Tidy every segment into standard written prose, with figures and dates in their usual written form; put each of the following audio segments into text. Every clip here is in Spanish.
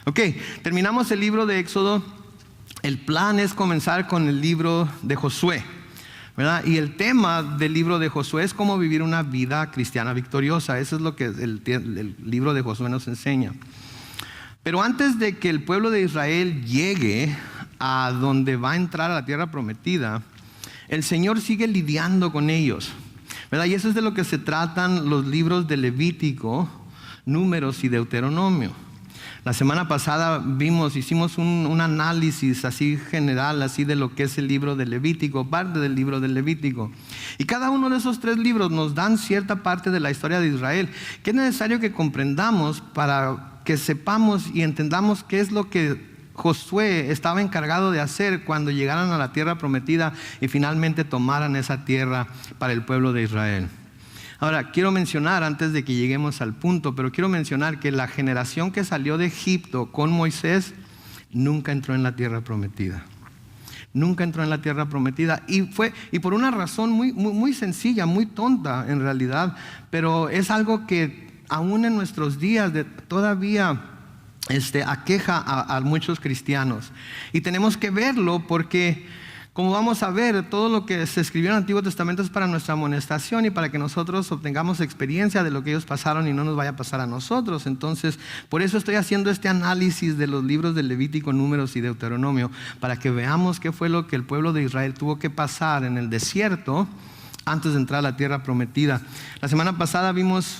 Ok, terminamos el libro de Éxodo. El plan es comenzar con el libro de Josué, ¿verdad? Y el tema del libro de Josué es cómo vivir una vida cristiana victoriosa. Eso es lo que el libro de Josué nos enseña. Pero antes de que el pueblo de Israel llegue a donde va a entrar a la tierra prometida, el Señor sigue lidiando con ellos, ¿verdad? Y eso es de lo que se tratan los libros de Levítico, Números y Deuteronomio. La semana pasada hicimos un análisis así general, así de lo que es el libro de Levítico, parte del libro de Levítico. Y cada uno de esos 3 libros nos dan cierta parte de la historia de Israel, que es necesario que comprendamos para que sepamos y entendamos qué es lo que Josué estaba encargado de hacer cuando llegaran a la tierra prometida y finalmente tomaran esa tierra para el pueblo de Israel. Ahora, quiero mencionar, antes de que lleguemos al punto, pero quiero mencionar que la generación que salió de Egipto con Moisés nunca entró en la tierra prometida. Nunca entró en la tierra prometida y por una razón muy sencilla, muy tonta en realidad, pero es algo que aún en nuestros días todavía aqueja a muchos cristianos. Y tenemos que verlo porque, como vamos a ver, todo lo que se escribió en el Antiguo Testamento es para nuestra amonestación y para que nosotros obtengamos experiencia de lo que ellos pasaron y no nos vaya a pasar a nosotros. Entonces, por eso estoy haciendo este análisis de los libros de Levítico, Números y Deuteronomio, para que veamos qué fue lo que el pueblo de Israel tuvo que pasar en el desierto antes de entrar a la tierra prometida. La semana pasada vimos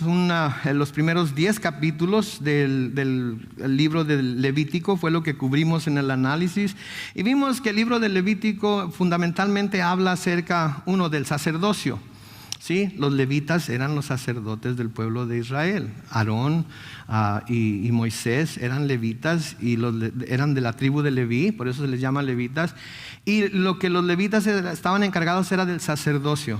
los primeros 10 capítulos del libro de Levítico, fue lo que cubrimos en el análisis, y vimos que el libro de Levítico fundamentalmente habla acerca, del sacerdocio. ¿Sí? Los levitas eran los sacerdotes del pueblo de Israel. Aarón y Moisés eran levitas y eran de la tribu de Leví, por eso se les llama levitas. Y lo que los levitas estaban encargados era del sacerdocio.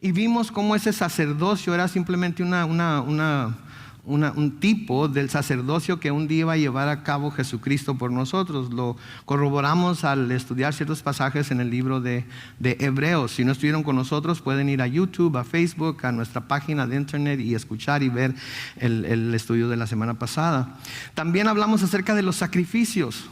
Y vimos cómo ese sacerdocio era simplemente un tipo del sacerdocio que un día iba a llevar a cabo Jesucristo por nosotros. Lo corroboramos al estudiar ciertos pasajes en el libro de Hebreos. Si no estuvieron con nosotros, pueden ir a YouTube, a Facebook, a nuestra página de internet y escuchar y ver el estudio de la semana pasada. También hablamos acerca de los sacrificios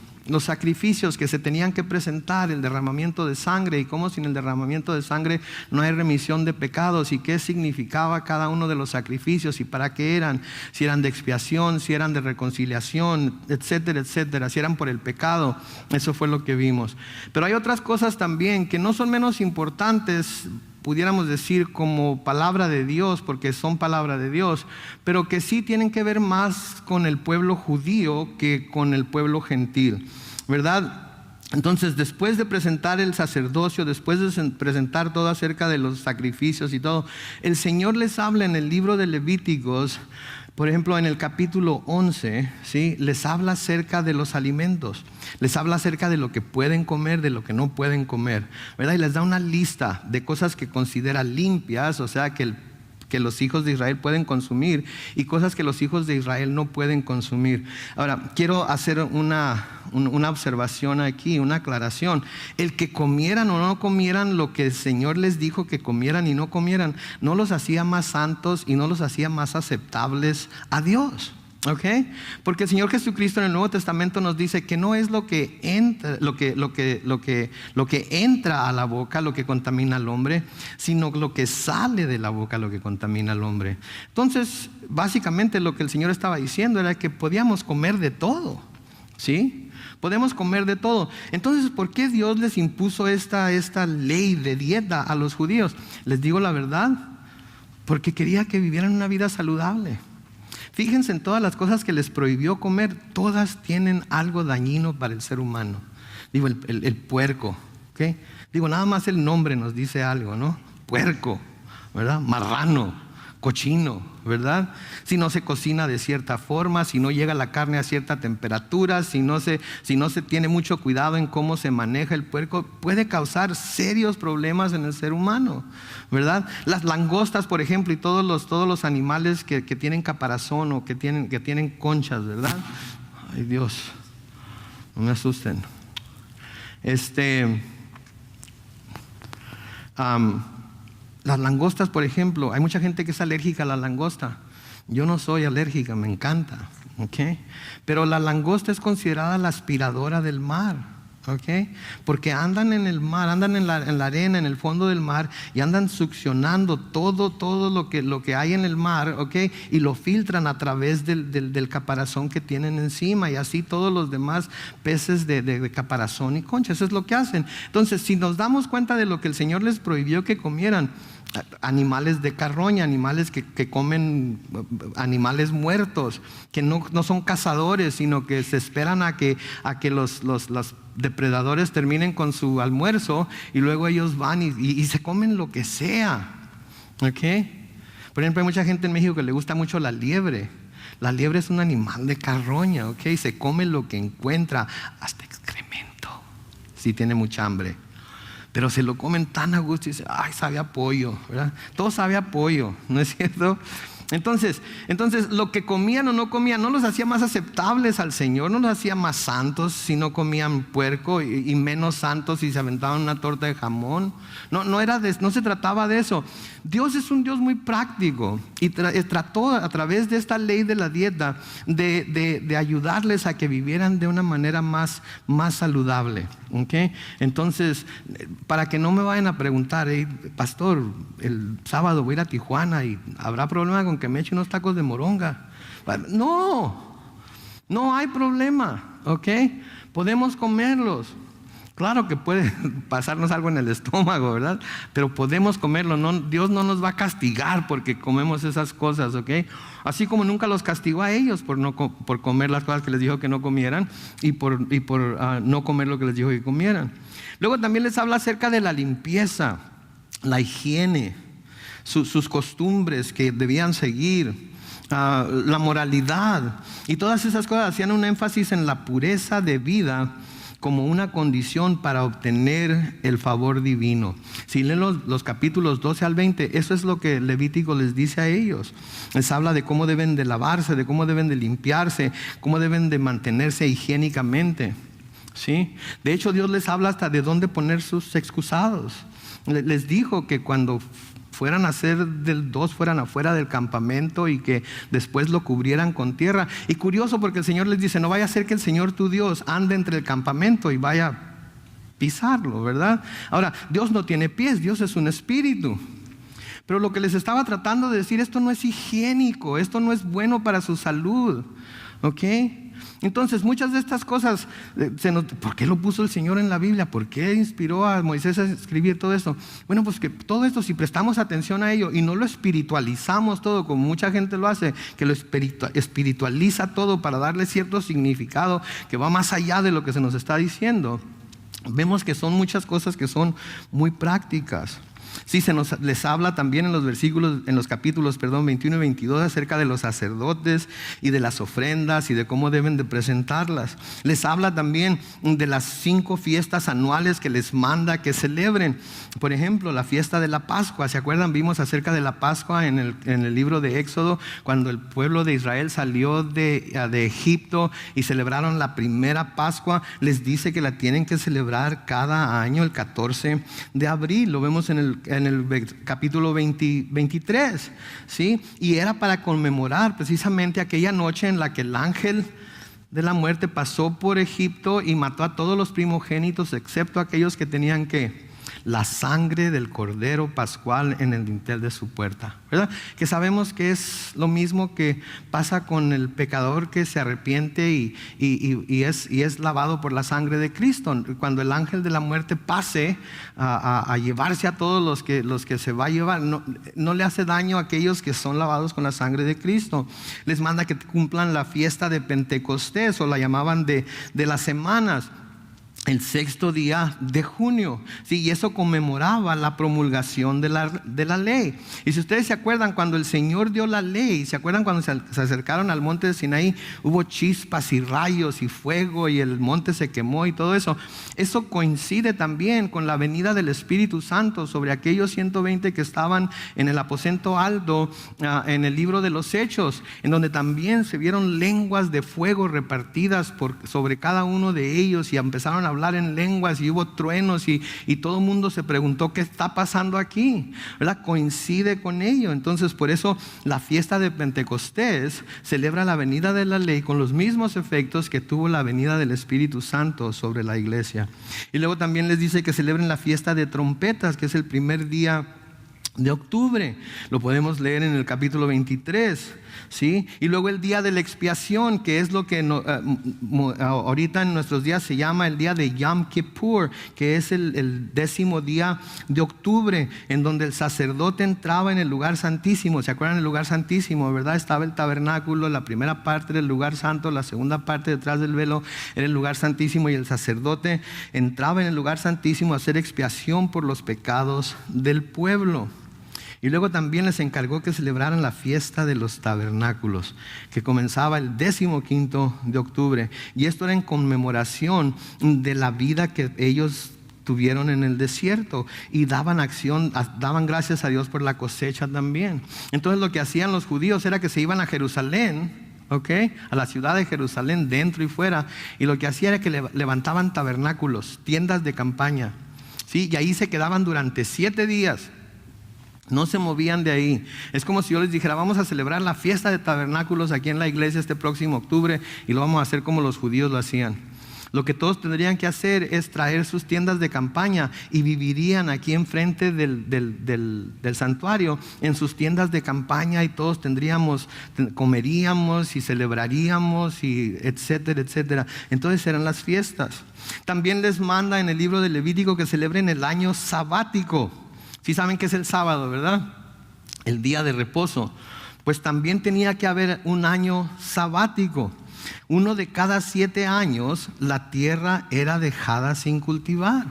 que se tenían que presentar, el derramamiento de sangre y cómo sin el derramamiento de sangre no hay remisión de pecados y qué significaba cada uno de los sacrificios y para qué eran, si eran de expiación, si eran de reconciliación, etcétera, etcétera, si eran por el pecado. Eso fue lo que vimos. Pero hay otras cosas también que no son menos importantes, pudiéramos decir, como palabra de Dios, porque son palabra de Dios, pero que sí tienen que ver más con el pueblo judío que con el pueblo gentil, ¿verdad? Entonces, después de presentar el sacerdocio, después de presentar todo acerca de los sacrificios y todo, el Señor les habla en el libro de Levíticos. Por ejemplo, en el capítulo 11, ¿sí? Les habla acerca de los alimentos. Les habla acerca de lo que pueden comer, de lo que no pueden comer, ¿verdad? Y les da una lista de cosas que considera limpias, o sea, que los hijos de Israel pueden consumir, y cosas que los hijos de Israel no pueden consumir. Ahora, quiero hacer una observación aquí, una aclaración. El que comieran o no comieran lo que el Señor les dijo que comieran y no comieran, no los hacía más santos y no los hacía más aceptables a Dios. ¿Ok? Porque el Señor Jesucristo en el Nuevo Testamento nos dice que no es lo que entra a la boca lo que contamina al hombre, sino lo que sale de la boca lo que contamina al hombre. Entonces, básicamente lo que el Señor estaba diciendo era que podíamos comer de todo, ¿sí? Podemos comer de todo. Entonces, ¿por qué Dios les impuso esta ley de dieta a los judíos? Les digo la verdad, porque quería que vivieran una vida saludable. Fíjense en todas las cosas que les prohibió comer, todas tienen algo dañino para el ser humano. Digo, el puerco, ¿ok? Digo, nada más el nombre nos dice algo, ¿no? Puerco, ¿verdad? Marrano, cochino, ¿verdad? Si no se cocina de cierta forma, si no llega la carne a cierta temperatura, si no se tiene mucho cuidado en cómo se maneja el puerco, puede causar serios problemas en el ser humano, ¿verdad? Las langostas, por ejemplo, y todos los animales que tienen caparazón o que tienen conchas, ¿verdad? Ay, Dios, no me asusten. Las langostas, por ejemplo, hay mucha gente que es alérgica a la langosta. Yo no soy alérgica, me encanta. ¿okay? Pero la langosta es considerada la aspiradora del mar. ¿Okay? Porque andan en el mar, andan en la arena, en el fondo del mar, y andan succionando todo lo que hay en el mar, ¿okay? Y lo filtran a través del caparazón que tienen encima, y así todos los demás peces de caparazón y concha. Eso es lo que hacen. Entonces, si nos damos cuenta de lo que el Señor les prohibió que comieran, animales de carroña, animales que comen animales muertos, que no son cazadores, sino que se esperan a que los depredadores terminen con su almuerzo, y luego ellos van y se comen lo que sea. ¿Okay? Por ejemplo, hay mucha gente en México que le gusta mucho la liebre. La liebre es un animal de carroña, ¿okay? Se come lo que encuentra, hasta excremento, si tiene mucha hambre. Pero se lo comen tan a gusto y dicen, ay, sabe a pollo, ¿verdad? Todo sabe a pollo, ¿no es cierto? Entonces, lo que comían o no comían no los hacía más aceptables al Señor, no los hacía más santos si no comían puerco, y menos santos si se aventaban una torta de jamón. No se trataba de eso. Dios es un Dios muy práctico, y trató a través de esta ley de la dieta de ayudarles a que vivieran de una manera más saludable. ¿Okay? Entonces, para que no me vayan a preguntar, pastor, el sábado voy a ir a Tijuana y ¿habrá problema con que me eche unos tacos de moronga? No hay problema, ¿ok? Podemos comerlos. Claro que puede pasarnos algo en el estómago, ¿verdad? Pero podemos comerlo. Dios no nos va a castigar porque comemos esas cosas, ¿ok? Así como nunca los castigó a ellos por comer las cosas que les dijo que no comieran, y por no comer lo que les dijo que comieran. Luego también les habla acerca de la limpieza, la higiene, sus costumbres que debían seguir, la moralidad, y todas esas cosas hacían un énfasis en la pureza de vida como una condición para obtener el favor divino. Si leen los capítulos 12 al 20, eso es lo que Levítico les dice a ellos. Les habla de cómo deben de lavarse, de cómo deben de limpiarse, cómo deben de mantenerse higiénicamente, ¿sí? De hecho, Dios les habla hasta de dónde poner sus excusados. Les dijo que cuando fueran a hacer del 2, fueran afuera del campamento, y que después lo cubrieran con tierra. Y curioso, porque el Señor les dice, no vaya a ser que el Señor tu Dios ande entre el campamento y vaya a pisarlo, ¿verdad? Ahora, Dios no tiene pies, Dios es un espíritu. Pero lo que les estaba tratando de decir, esto no es higiénico, esto no es bueno para su salud, ¿ok? Entonces, muchas de estas cosas, ¿por qué lo puso el Señor en la Biblia? ¿Por qué inspiró a Moisés a escribir todo esto? Bueno, pues que todo esto, si prestamos atención a ello y no lo espiritualizamos todo, como mucha gente lo hace, que lo espiritualiza todo para darle cierto significado que va más allá de lo que se nos está diciendo, vemos que son muchas cosas que son muy prácticas. Sí, les habla también en los capítulos 21 y 22 acerca de los sacerdotes y de las ofrendas y de cómo deben de presentarlas. Les habla también de las 5 fiestas anuales que les manda que celebren. Por ejemplo, la fiesta de la Pascua. ¿Se acuerdan? Vimos acerca de la Pascua en el libro de Éxodo, cuando el pueblo de Israel salió de Egipto y celebraron la primera Pascua. Les dice que la tienen que celebrar cada año el 14 de abril. Lo vemos en el capítulo 23, ¿sí? Y era para conmemorar precisamente aquella noche en la que el ángel de la muerte pasó por Egipto y mató a todos los primogénitos, excepto aquellos que tenían que la sangre del cordero pascual en el dintel de su puerta, ¿verdad? Que sabemos que es lo mismo que pasa con el pecador que se arrepiente y es lavado por la sangre de Cristo. Cuando el ángel de la muerte pase a llevarse a todos los que se va a llevar, no le hace daño a aquellos que son lavados con la sangre de Cristo. Les manda que cumplan la fiesta de Pentecostés, o la llamaban de las semanas, el 6º día de junio, ¿sí? Y eso conmemoraba la promulgación de la ley. Y si ustedes se acuerdan, cuando el Señor dio la ley, ¿se acuerdan cuando se acercaron al monte de Sinaí? Hubo chispas y rayos y fuego, y el monte se quemó y todo eso. Eso coincide también con la venida del Espíritu Santo sobre aquellos 120 que estaban en el aposento alto, en el libro de los Hechos, en donde también se vieron lenguas de fuego repartidas sobre cada uno de ellos, y empezaron a hablar en lenguas y hubo truenos y todo el mundo se preguntó qué está pasando aquí, ¿verdad? Coincide con ello. Entonces por eso la fiesta de Pentecostés celebra la venida de la ley con los mismos efectos que tuvo la venida del Espíritu Santo sobre la iglesia. Y luego también les dice que celebren la fiesta de trompetas, que es el primer día de octubre. Lo podemos leer en el capítulo 23, ¿sí? Y luego el día de la expiación, que es lo que ahorita en nuestros días se llama el día de Yom Kippur, que es el 10º día de octubre, en donde el sacerdote entraba en el lugar santísimo. ¿Se acuerdan del lugar santísimo, verdad? Estaba el tabernáculo, la primera parte del lugar santo, la segunda parte detrás del velo era el lugar santísimo, y el sacerdote entraba en el lugar santísimo a hacer expiación por los pecados del pueblo. Y luego también les encargó que celebraran la fiesta de los tabernáculos, que comenzaba el 15º de octubre. Y esto era en conmemoración de la vida que ellos tuvieron en el desierto, y daban gracias a Dios por la cosecha también. Entonces lo que hacían los judíos era que se iban a Jerusalén, a la ciudad de Jerusalén, dentro y fuera, y lo que hacían era que levantaban tabernáculos, tiendas de campaña, ¿sí? Y ahí se quedaban durante 7 días. No se movían de ahí. Es como si yo les dijera: vamos a celebrar la fiesta de tabernáculos aquí en la iglesia este próximo octubre, y lo vamos a hacer como los judíos lo hacían. Lo que todos tendrían que hacer es traer sus tiendas de campaña, y vivirían aquí enfrente del santuario en sus tiendas de campaña, y todos comeríamos y celebraríamos, y etcétera, etcétera. Entonces eran las fiestas. También les manda en el libro de Levítico que celebren el año sabático. Sí saben que es el sábado, ¿verdad? El día de reposo. Pues también tenía que haber un año sabático. Uno de cada 7 años la tierra era dejada sin cultivar.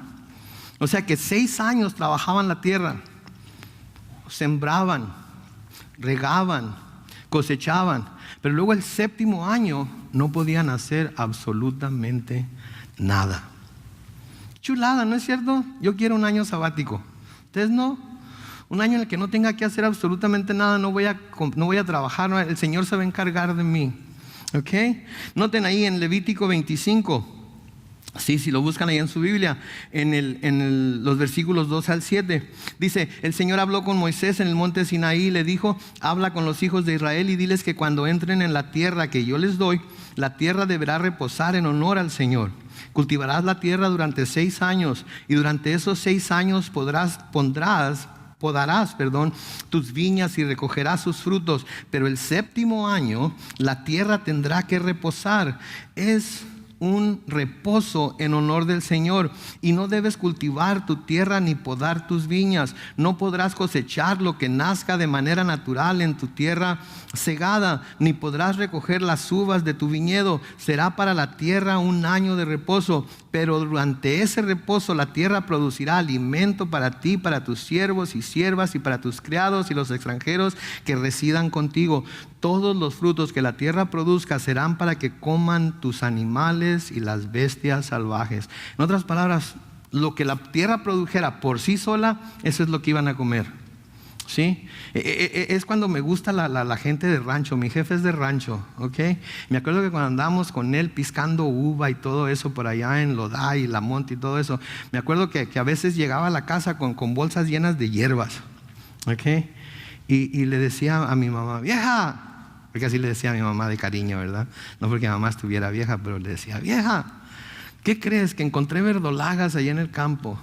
O sea que 6 años trabajaban la tierra, sembraban, regaban, cosechaban, pero luego el 7º año no podían hacer absolutamente nada. Chulada, ¿no es cierto? Yo quiero un año sabático. ¿Ustedes no? Un año en el que no tenga que hacer absolutamente nada, no voy a trabajar, no, el Señor se va a encargar de mí. ¿Ok? Noten ahí en Levítico 25, sí, si lo buscan ahí en su Biblia, en los versículos 2 al 7, dice: el Señor habló con Moisés en el monte Sinaí y le dijo: habla con los hijos de Israel y diles que cuando entren en la tierra que yo les doy, la tierra deberá reposar en honor al Señor. Cultivarás la tierra durante 6 años, y durante esos 6 años podarás tus viñas y recogerás sus frutos, pero el 7º año la tierra tendrá que reposar. Es un reposo en honor del Señor, y no debes cultivar tu tierra ni podar tus viñas. No podrás cosechar lo que nazca de manera natural en tu tierra segada, ni podrás recoger las uvas de tu viñedo. Será para la tierra un año de reposo, pero durante ese reposo la tierra producirá alimento para ti, para tus siervos y siervas, y para tus criados y los extranjeros que residan contigo. Todos los frutos que la tierra produzca serán para que coman tus animales y las bestias salvajes. En otras palabras, lo que la tierra produjera por sí sola, eso es lo que iban a comer. ¿Sí? Es cuando me gusta la gente de rancho. Mi jefe es de rancho, ¿ok? Me acuerdo que cuando andábamos con él piscando uva y todo eso por allá en Lodá y La Monte y todo eso, me acuerdo que a veces llegaba a la casa con bolsas llenas de hierbas, ¿ok? Y le decía a mi mamá: vieja, porque así le decía a mi mamá de cariño, ¿verdad? No porque mi mamá estuviera vieja, pero le decía: vieja, ¿qué crees? Que encontré verdolagas allá en el campo.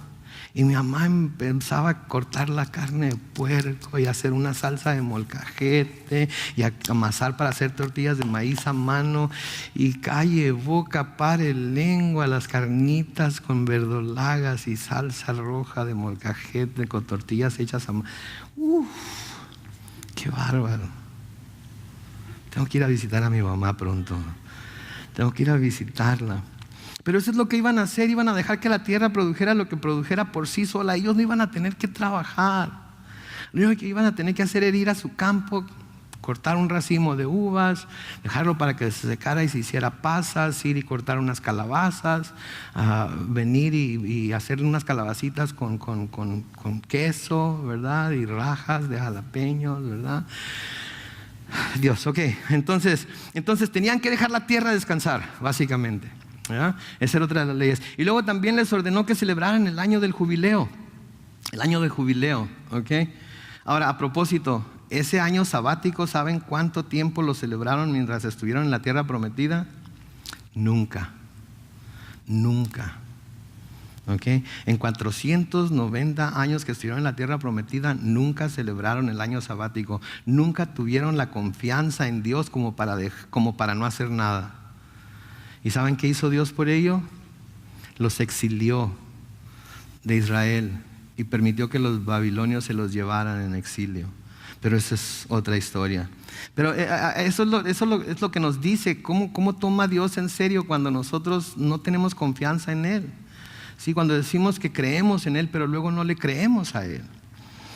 Y mi mamá empezaba a cortar la carne de puerco y a hacer una salsa de molcajete y a amasar para hacer tortillas de maíz a mano, y calle, boca, pare, lengua, las carnitas con verdolagas y salsa roja de molcajete con tortillas hechas a mano. ¡Uf! ¡Qué bárbaro! Tengo que ir a visitar a mi mamá pronto. Tengo que ir a visitarla. Pero eso es lo que iban a hacer. Iban a dejar que la tierra produjera lo que produjera por sí sola. Ellos no iban a tener que trabajar. Lo único que iban a tener que hacer era ir a su campo, cortar un racimo de uvas, dejarlo para que se secara y se hiciera pasas, ir y cortar unas calabazas, venir y hacer unas calabacitas con queso, ¿verdad? Y rajas de jalapeños, ¿verdad? Dios, ok. Entonces tenían que dejar la tierra descansar, básicamente. ¿verdad? Esa era otra de las leyes. Y luego también les ordenó que celebraran el año del jubileo. El año del jubileo, ¿ok? Ahora, a propósito, ese año sabático, ¿saben cuánto tiempo lo celebraron mientras estuvieron en la tierra prometida? Nunca. Nunca. ¿Ok? En 490 años que estuvieron en la tierra prometida, nunca celebraron el año sabático. Nunca tuvieron la confianza en Dios como para no hacer nada. ¿Y saben qué hizo Dios por ello? Los exilió de Israel y permitió que los babilonios se los llevaran en exilio. Pero esa es otra historia. Pero eso es lo que nos dice cómo toma Dios en serio cuando nosotros no tenemos confianza en Él. Sí, cuando decimos que creemos en Él, pero luego no le creemos a Él.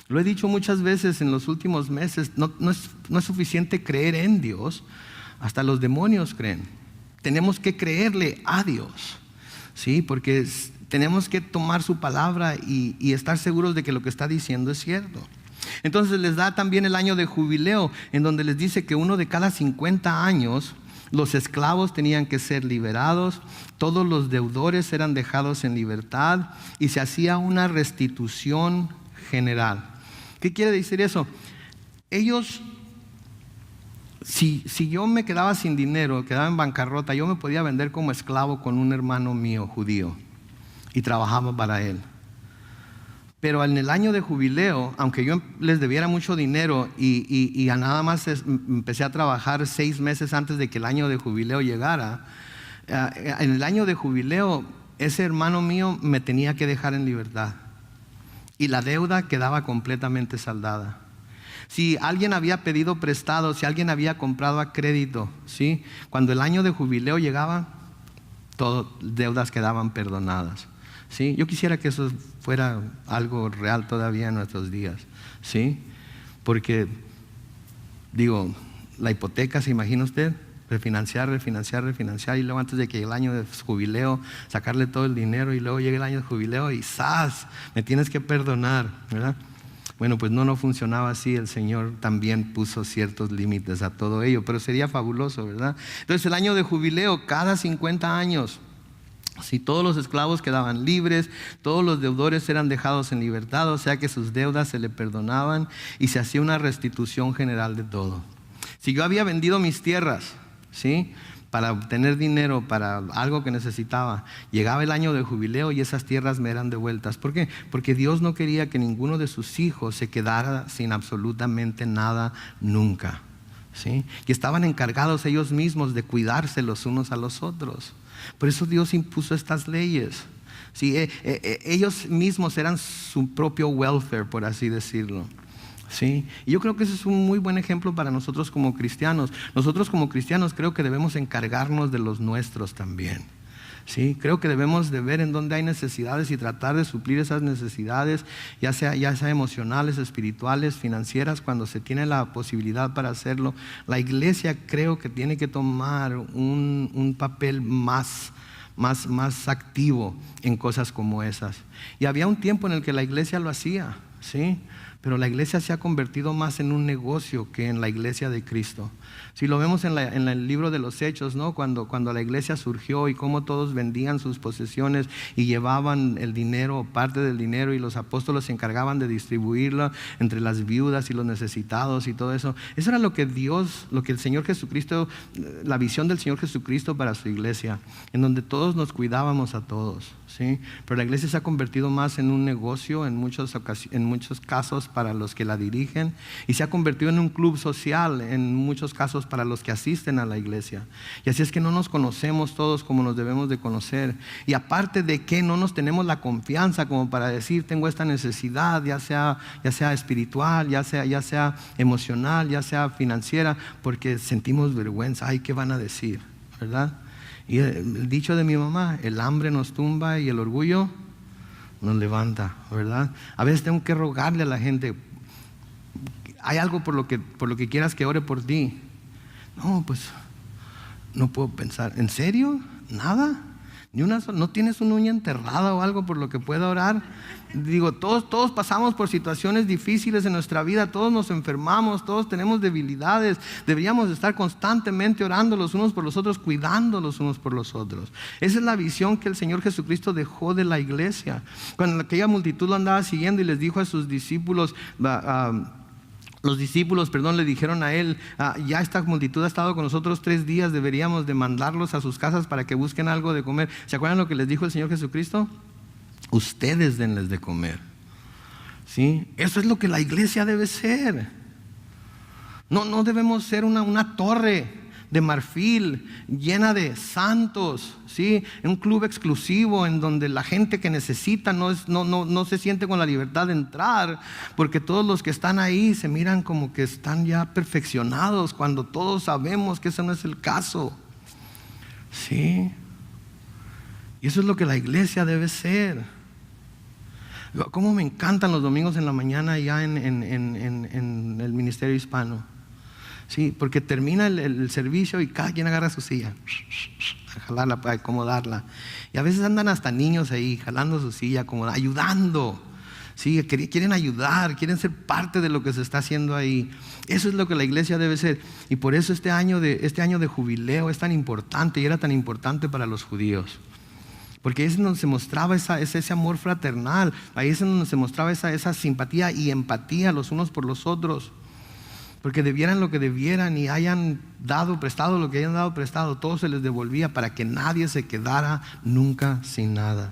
Lo he dicho muchas veces en los últimos meses, no es suficiente creer en Dios, hasta los demonios creen. Tenemos que creerle a Dios, ¿sí? Porque tenemos que tomar su palabra y estar seguros de que lo que está diciendo es cierto. Entonces les da también el año de jubileo, en donde les dice que uno de cada 50 años los esclavos tenían que ser liberados, todos los deudores eran dejados en libertad y se hacía una restitución general. ¿Qué quiere decir eso? Ellos, si yo me quedaba sin dinero, quedaba en bancarrota, yo me podía vender como esclavo con un hermano mío judío y trabajaba para él. Pero en el año de jubileo, aunque yo les debiera mucho dinero y a nada más empecé a trabajar 6 meses antes de que el año de jubileo llegara, en el año de jubileo ese hermano mío me tenía que dejar en libertad y la deuda quedaba completamente saldada. Si alguien había pedido prestado, si alguien había comprado a crédito, ¿sí? Cuando el año de jubileo llegaba, todas deudas quedaban perdonadas. ¿Sí? Yo quisiera que eso fuera algo real todavía en nuestros días, ¿sí? Porque, digo, la hipoteca, ¿se imagina usted? Refinanciar y luego antes de que llegue el año de jubileo, sacarle todo el dinero y luego llegue el año de jubileo y ¡zas! Me tienes que perdonar, ¿verdad? Bueno, pues no funcionaba así. El Señor también puso ciertos límites a todo ello, pero sería fabuloso, ¿verdad? Entonces el año de jubileo, cada 50 años, si todos los esclavos quedaban libres, todos los deudores eran dejados en libertad, o sea que sus deudas se le perdonaban y se hacía una restitución general de todo. Si yo había vendido mis tierras, ¿sí?, para obtener dinero para algo que necesitaba, llegaba el año de jubileo y esas tierras me eran devueltas. ¿Por qué? Porque Dios no quería que ninguno de sus hijos se quedara sin absolutamente nada nunca, ¿sí? Que estaban encargados ellos mismos de cuidarse los unos a los otros. Por eso Dios impuso estas leyes, ¿sí? Ellos mismos eran su propio welfare, por así decirlo, ¿sí? Y yo creo que ese es un muy buen ejemplo para nosotros como cristianos. Nosotros como cristianos creo que debemos encargarnos de los nuestros también, ¿sí? Creo que debemos de ver en dónde hay necesidades y tratar de suplir esas necesidades, ya sea emocionales, espirituales, financieras, cuando se tiene la posibilidad para hacerlo. La iglesia creo que tiene que tomar un papel más activo en cosas como esas. Y había un tiempo en el que la iglesia lo hacía, ¿sí? Pero la iglesia se ha convertido más en un negocio que en la iglesia de Cristo. Si lo vemos en el libro de los Hechos, ¿no? Cuando la iglesia surgió y cómo todos vendían sus posesiones y llevaban el dinero, parte del dinero, y los apóstoles se encargaban de distribuirlo entre las viudas y los necesitados y todo eso. Eso era lo que el Señor Jesucristo, la visión del Señor Jesucristo para su iglesia, en donde todos nos cuidábamos a todos, ¿sí? Pero la iglesia se ha convertido más en un negocio en muchos casos para los que la dirigen, y se ha convertido en un club social en muchos casos para los que asisten a la iglesia. Y así es que no nos conocemos todos como nos debemos de conocer, y aparte de que no nos tenemos la confianza como para decir tengo esta necesidad, ya sea espiritual, ya sea emocional, ya sea financiera, porque sentimos vergüenza. Ay, ¿qué van a decir? ¿Verdad? Y el dicho de mi mamá, el hambre nos tumba y el orgullo nos levanta, ¿verdad? A veces tengo que rogarle a la gente, ¿hay algo por lo que quieras que ore por ti? No, pues no puedo pensar. ¿En serio? ¿Nada? Ni una sola. ¿No tienes una uña enterrada o algo por lo que pueda orar? Digo, todos pasamos por situaciones difíciles en nuestra vida, todos nos enfermamos, todos tenemos debilidades. Deberíamos estar constantemente orando los unos por los otros, cuidando los unos por los otros. Esa es la visión que el Señor Jesucristo dejó de la iglesia. Cuando aquella multitud lo andaba siguiendo y les dijo a sus discípulos, los discípulos, le dijeron a él, ya esta multitud ha estado con nosotros 3 días, deberíamos de mandarlos a sus casas para que busquen algo de comer. ¿Se acuerdan lo que les dijo el Señor Jesucristo? Ustedes denles de comer. ¿Sí? Eso es lo que la iglesia debe ser. No debemos ser una torre de marfil llena de santos, ¿sí? Un club exclusivo en donde la gente que necesita no se siente con la libertad de entrar, porque todos los que están ahí se miran como que están ya perfeccionados, cuando todos sabemos que ese no es el caso, ¿sí? Y eso es lo que la iglesia debe ser. Cómo me encantan los domingos en la mañana ya en el ministerio hispano. Sí, porque termina el servicio y cada quien agarra su silla, a jalarla, para acomodarla. Y a veces andan hasta niños ahí, jalando su silla, ayudando. Sí, quieren ayudar, quieren ser parte de lo que se está haciendo ahí. Eso es lo que la iglesia debe ser. Y por eso este año de jubileo es tan importante y era tan importante para los judíos. Porque ahí es donde se mostraba ese amor fraternal. Ahí es donde se mostraba esa simpatía y empatía los unos por los otros. Porque debieran lo que debieran y hayan dado prestado lo que hayan dado prestado, todo se les devolvía para que nadie se quedara nunca sin nada.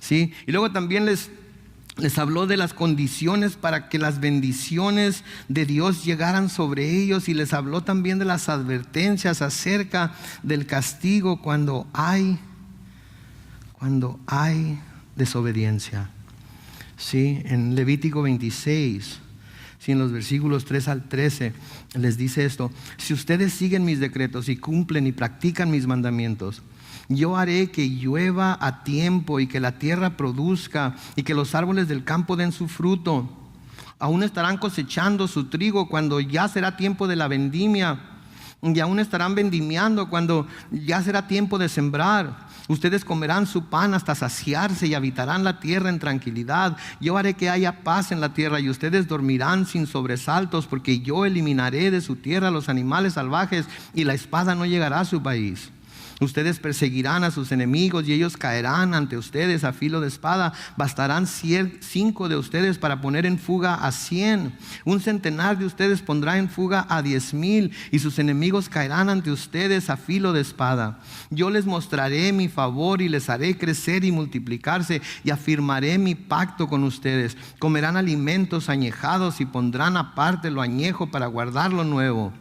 ¿Sí? Y luego también les habló de las condiciones para que las bendiciones de Dios llegaran sobre ellos, y les habló también de las advertencias acerca del castigo cuando hay desobediencia. ¿Sí? En Levítico 26, ¿sí? En los versículos 3 al 13 les dice esto: si ustedes siguen mis decretos y cumplen y practican mis mandamientos, yo haré que llueva a tiempo y que la tierra produzca y que los árboles del campo den su fruto. Aún estarán cosechando su trigo cuando ya será tiempo de la vendimia, y aún estarán vendimiando cuando ya será tiempo de sembrar. Ustedes comerán su pan hasta saciarse y habitarán la tierra en tranquilidad. Yo haré que haya paz en la tierra y ustedes dormirán sin sobresaltos, porque yo eliminaré de su tierra los animales salvajes y la espada no llegará a su país. Ustedes perseguirán a sus enemigos y ellos caerán ante ustedes a filo de espada. Bastarán 5 de ustedes para poner en fuga a 100. 100 de ustedes pondrá en fuga a 10,000 y sus enemigos caerán ante ustedes a filo de espada. Yo les mostraré mi favor y les haré crecer y multiplicarse, y afirmaré mi pacto con ustedes. Comerán alimentos añejados y pondrán aparte lo añejo para guardar lo nuevo.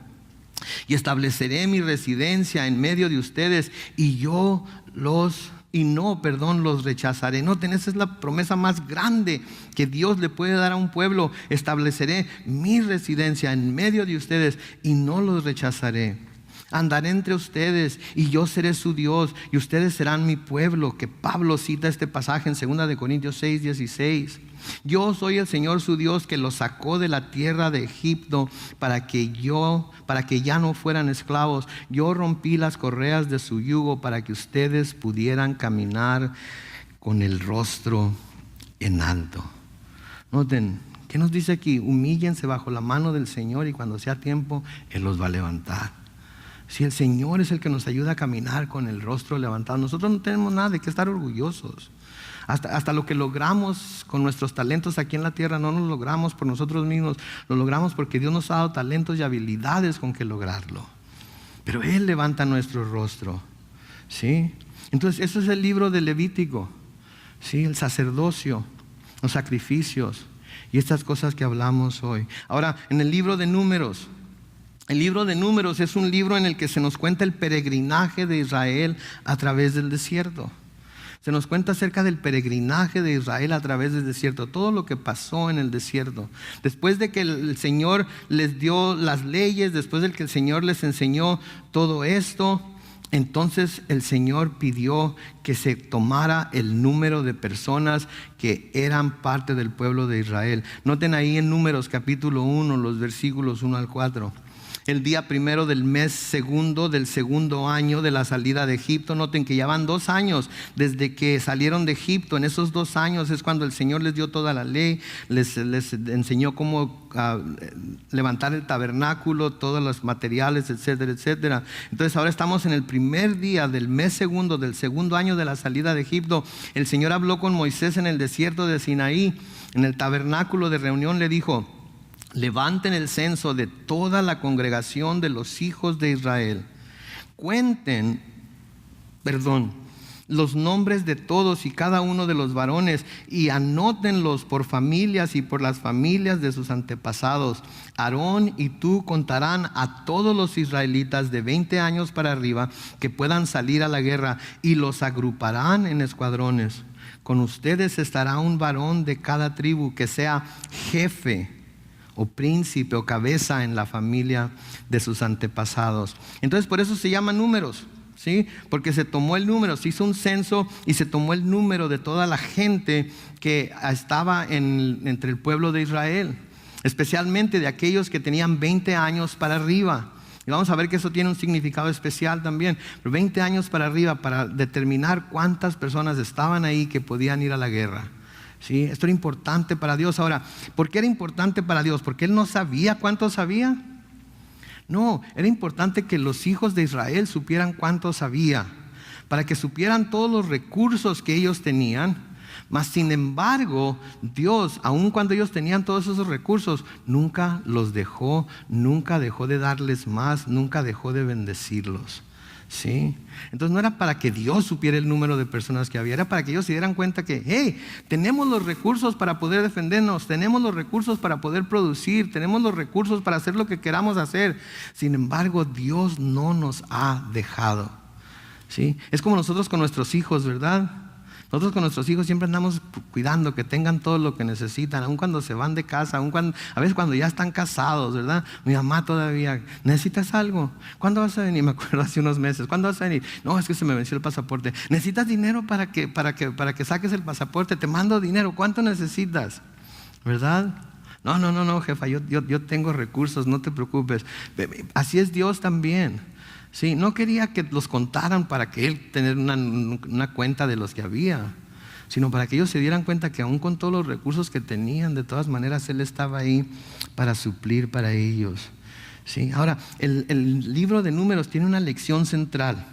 Y estableceré mi residencia en medio de ustedes, y los rechazaré. Noten, esa es la promesa más grande que Dios le puede dar a un pueblo. Estableceré mi residencia en medio de ustedes y no los rechazaré. Andaré entre ustedes y yo seré su Dios y ustedes serán mi pueblo. Que Pablo cita este pasaje en 2 Corintios 6:16. Yo soy el Señor su Dios, que los sacó de la tierra de Egipto para que ya no fueran esclavos. Yo rompí las correas de su yugo para que ustedes pudieran caminar con el rostro en alto. Noten, ¿qué nos dice aquí? Humíllense bajo la mano del Señor y cuando sea tiempo, Él los va a levantar. Si el Señor es el que nos ayuda a caminar con el rostro levantado, nosotros no tenemos nada de qué estar orgullosos. Hasta lo que logramos con nuestros talentos aquí en la tierra no lo logramos por nosotros mismos, lo logramos porque Dios nos ha dado talentos y habilidades con que lograrlo. Pero Él levanta nuestro rostro, ¿sí? Entonces, eso es el libro de Levítico, ¿sí? El sacerdocio, los sacrificios y estas cosas que hablamos hoy. Ahora, en el libro de Números. El libro de Números es un libro en el que se nos cuenta el peregrinaje de Israel a través del desierto. Se nos cuenta acerca del peregrinaje de Israel a través del desierto, todo lo que pasó en el desierto. Después de que el Señor les dio las leyes, después de que el Señor les enseñó todo esto, entonces el Señor pidió que se tomara el número de personas que eran parte del pueblo de Israel. Noten ahí en Números capítulo 1, los versículos 1 al 4. el día primero del mes segundo del segundo año de la salida de Egipto. Noten que ya van 2 años desde que salieron de Egipto. En esos 2 años es cuando el Señor les dio toda la ley, les enseñó cómo levantar el tabernáculo, todos los materiales, etcétera, etcétera. Entonces ahora estamos en el primer día del mes segundo del segundo año de la salida de Egipto. El Señor habló con Moisés en el desierto de Sinaí. En el tabernáculo de reunión le dijo: levanten el censo de toda la congregación de los hijos de Israel. Cuenten, los nombres de todos y cada uno de los varones y anótenlos por familias y por las familias de sus antepasados. Aarón y tú contarán a todos los israelitas de 20 años para arriba que puedan salir a la guerra y los agruparán en escuadrones. Con ustedes estará un varón de cada tribu que sea jefe o príncipe o cabeza en la familia de sus antepasados. Entonces por eso se llaman números, ¿sí? Porque se tomó el número, se hizo un censo y se tomó el número de toda la gente que estaba entre el pueblo de Israel, especialmente de aquellos que tenían 20 años para arriba. Y vamos a ver que eso tiene un significado especial también. Pero 20 años para arriba, para determinar cuántas personas estaban ahí que podían ir a la guerra. ¿Sí? Esto era importante para Dios. Ahora, ¿por qué era importante para Dios? ¿Porque Él no sabía cuánto sabía? No, era importante que los hijos de Israel supieran cuánto sabía, para que supieran todos los recursos que ellos tenían. Mas sin embargo, Dios, aun cuando ellos tenían todos esos recursos, nunca los dejó, nunca dejó de darles más, nunca dejó de bendecirlos. ¿Sí? Entonces no era para que Dios supiera el número de personas que había, era para que ellos se dieran cuenta que, hey, tenemos los recursos para poder defendernos, tenemos los recursos para poder producir, tenemos los recursos para hacer lo que queramos hacer. Sin embargo, Dios no nos ha dejado. ¿Sí? Es como nosotros con nuestros hijos, ¿verdad? Nosotros con nuestros hijos siempre andamos cuidando que tengan todo lo que necesitan, aun cuando se van de casa, a veces cuando ya están casados, ¿verdad? Mi mamá todavía, ¿necesitas algo? ¿Cuándo vas a venir? Me acuerdo hace unos meses, ¿cuándo vas a venir? No, es que se me venció el pasaporte. ¿Necesitas dinero para que saques el pasaporte? Te mando dinero, ¿cuánto necesitas? ¿Verdad? No, jefa, yo tengo recursos, no te preocupes. Así es Dios también. Sí, no quería que los contaran para que Él tener una cuenta de los que había, sino para que ellos se dieran cuenta que aún con todos los recursos que tenían, de todas maneras Él estaba ahí para suplir para ellos. ¿Sí? Ahora, el libro de Números tiene una lección central.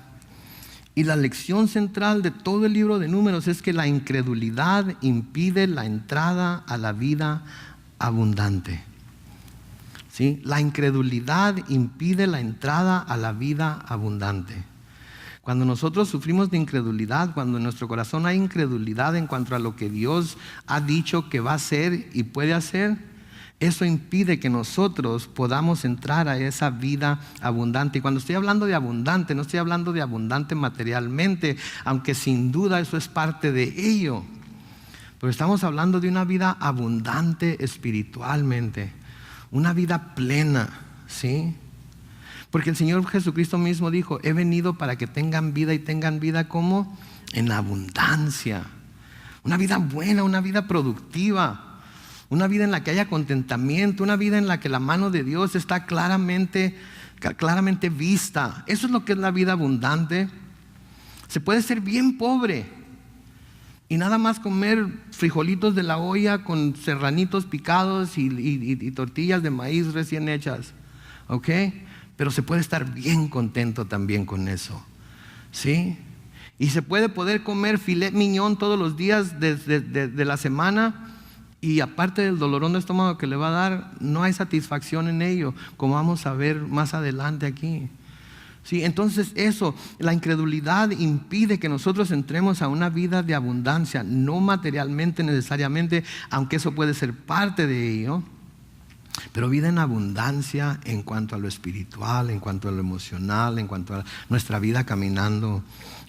Y la lección central de todo el libro de Números es que la incredulidad impide la entrada a la vida abundante. ¿Sí? La incredulidad impide la entrada a la vida abundante. Cuando nosotros sufrimos de incredulidad, cuando en nuestro corazón hay incredulidad en cuanto a lo que Dios ha dicho que va a hacer y puede hacer, eso impide que nosotros podamos entrar a esa vida abundante. Y cuando estoy hablando de abundante, no estoy hablando de abundante materialmente, aunque sin duda eso es parte de ello. Pero estamos hablando de una vida abundante espiritualmente. Una vida plena, ¿sí? Porque el Señor Jesucristo mismo dijo: he venido para que tengan vida y tengan vida como en abundancia. Una vida buena, una vida productiva, una vida en la que haya contentamiento, una vida en la que la mano de Dios está claramente vista. Eso es lo que es la vida abundante. Se puede ser bien pobre y nada más comer frijolitos de la olla con serranitos picados y tortillas de maíz recién hechas, ¿ok? Pero se puede estar bien contento también con eso, ¿sí? Y se puede poder comer filet mignon todos los días de la semana, y aparte del dolorón de estómago que le va a dar, no hay satisfacción en ello, como vamos a ver más adelante aquí. Sí, entonces eso, la incredulidad impide que nosotros entremos a una vida de abundancia, no materialmente necesariamente, aunque eso puede ser parte de ello, pero vida en abundancia en cuanto a lo espiritual, en cuanto a lo emocional, en cuanto a nuestra vida caminando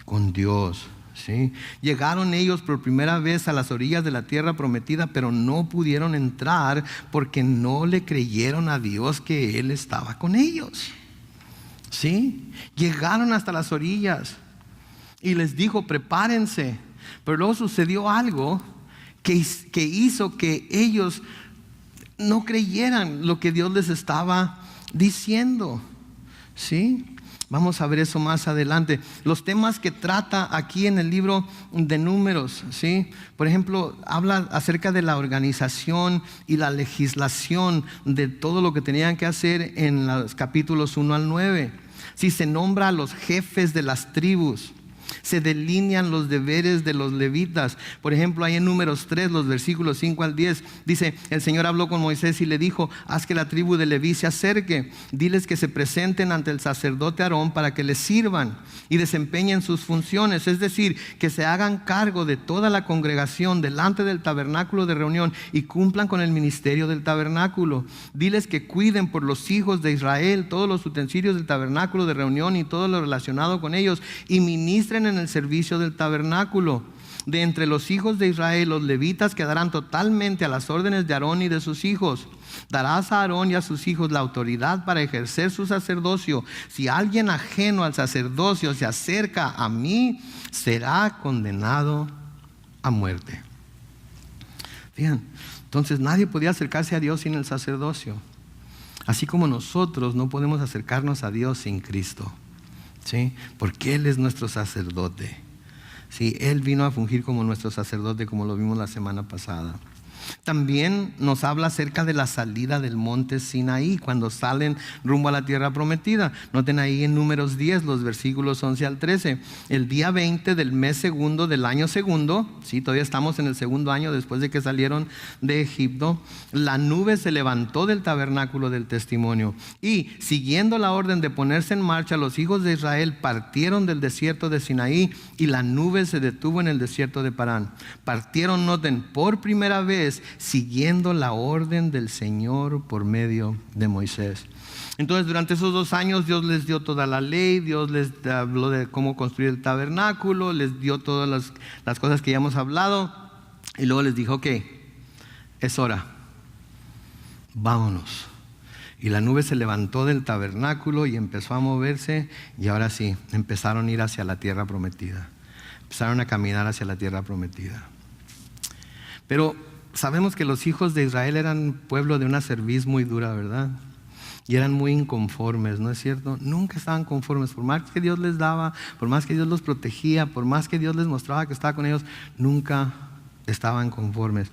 con Dios. ¿Sí? Llegaron ellos por primera vez a las orillas de la tierra prometida, pero no pudieron entrar porque no le creyeron a Dios que Él estaba con ellos. ¿Sí? Llegaron hasta las orillas y les dijo: prepárense. Pero luego sucedió algo que hizo que ellos no creyeran lo que Dios les estaba diciendo, ¿sí? Vamos a ver eso más adelante. Los temas que trata aquí en el libro de Números, ¿sí? Por ejemplo, habla acerca de la organización y la legislación de todo lo que tenían que hacer en los capítulos 1 al 9. Sí, se nombra a los jefes de las tribus. Se delinean los deberes de los levitas. Por ejemplo, ahí en Números 3, los versículos 5 al 10, dice: el Señor habló con Moisés y le dijo: haz que la tribu de Leví se acerque, diles que se presenten ante el sacerdote Aarón para que les sirvan y desempeñen sus funciones, es decir, que se hagan cargo de toda la congregación delante del tabernáculo de reunión y cumplan con el ministerio del tabernáculo. Diles que cuiden por los hijos de Israel todos los utensilios del tabernáculo de reunión y todo lo relacionado con ellos, y ministren en el servicio del tabernáculo. De entre los hijos de Israel, los levitas quedarán totalmente a las órdenes de Aarón y de sus hijos. Darás a Aarón y a sus hijos la autoridad para ejercer su sacerdocio. Si alguien ajeno al sacerdocio se acerca a mí, será condenado a muerte. Fíjense, entonces nadie podía acercarse a Dios sin el sacerdocio, así como nosotros no podemos acercarnos a Dios sin Cristo, ¿sí? Porque Él es nuestro sacerdote, ¿sí? Él vino a fungir como nuestro sacerdote, como lo vimos la semana pasada. También nos habla acerca de la salida del monte Sinaí, cuando salen rumbo a la tierra prometida. Noten ahí en Números 10, los versículos 11 al 13. El día 20 del mes segundo del año segundo, ¿sí? Todavía estamos en el segundo año después de que salieron de Egipto, la nube se levantó del tabernáculo del testimonio, y siguiendo la orden de ponerse en marcha, los hijos de Israel partieron del desierto de Sinaí, y la nube se detuvo en el desierto de Parán. Partieron, noten, por primera vez, siguiendo la orden del Señor por medio de Moisés. Entonces, durante esos 2 años Dios les dio toda la ley, Dios les habló de cómo construir el tabernáculo, les dio todas las cosas que ya hemos hablado, y luego les dijo: ok, es hora, vámonos. Y la nube se levantó del tabernáculo y empezó a moverse, y ahora sí, empezaron a ir hacia la tierra prometida, empezaron a caminar hacia la tierra prometida. Pero sabemos que los hijos de Israel eran pueblo de una cerviz muy dura, ¿verdad? Y eran muy inconformes, ¿no es cierto? Nunca estaban conformes, por más que Dios les daba, por más que Dios los protegía, por más que Dios les mostraba que estaba con ellos, nunca estaban conformes.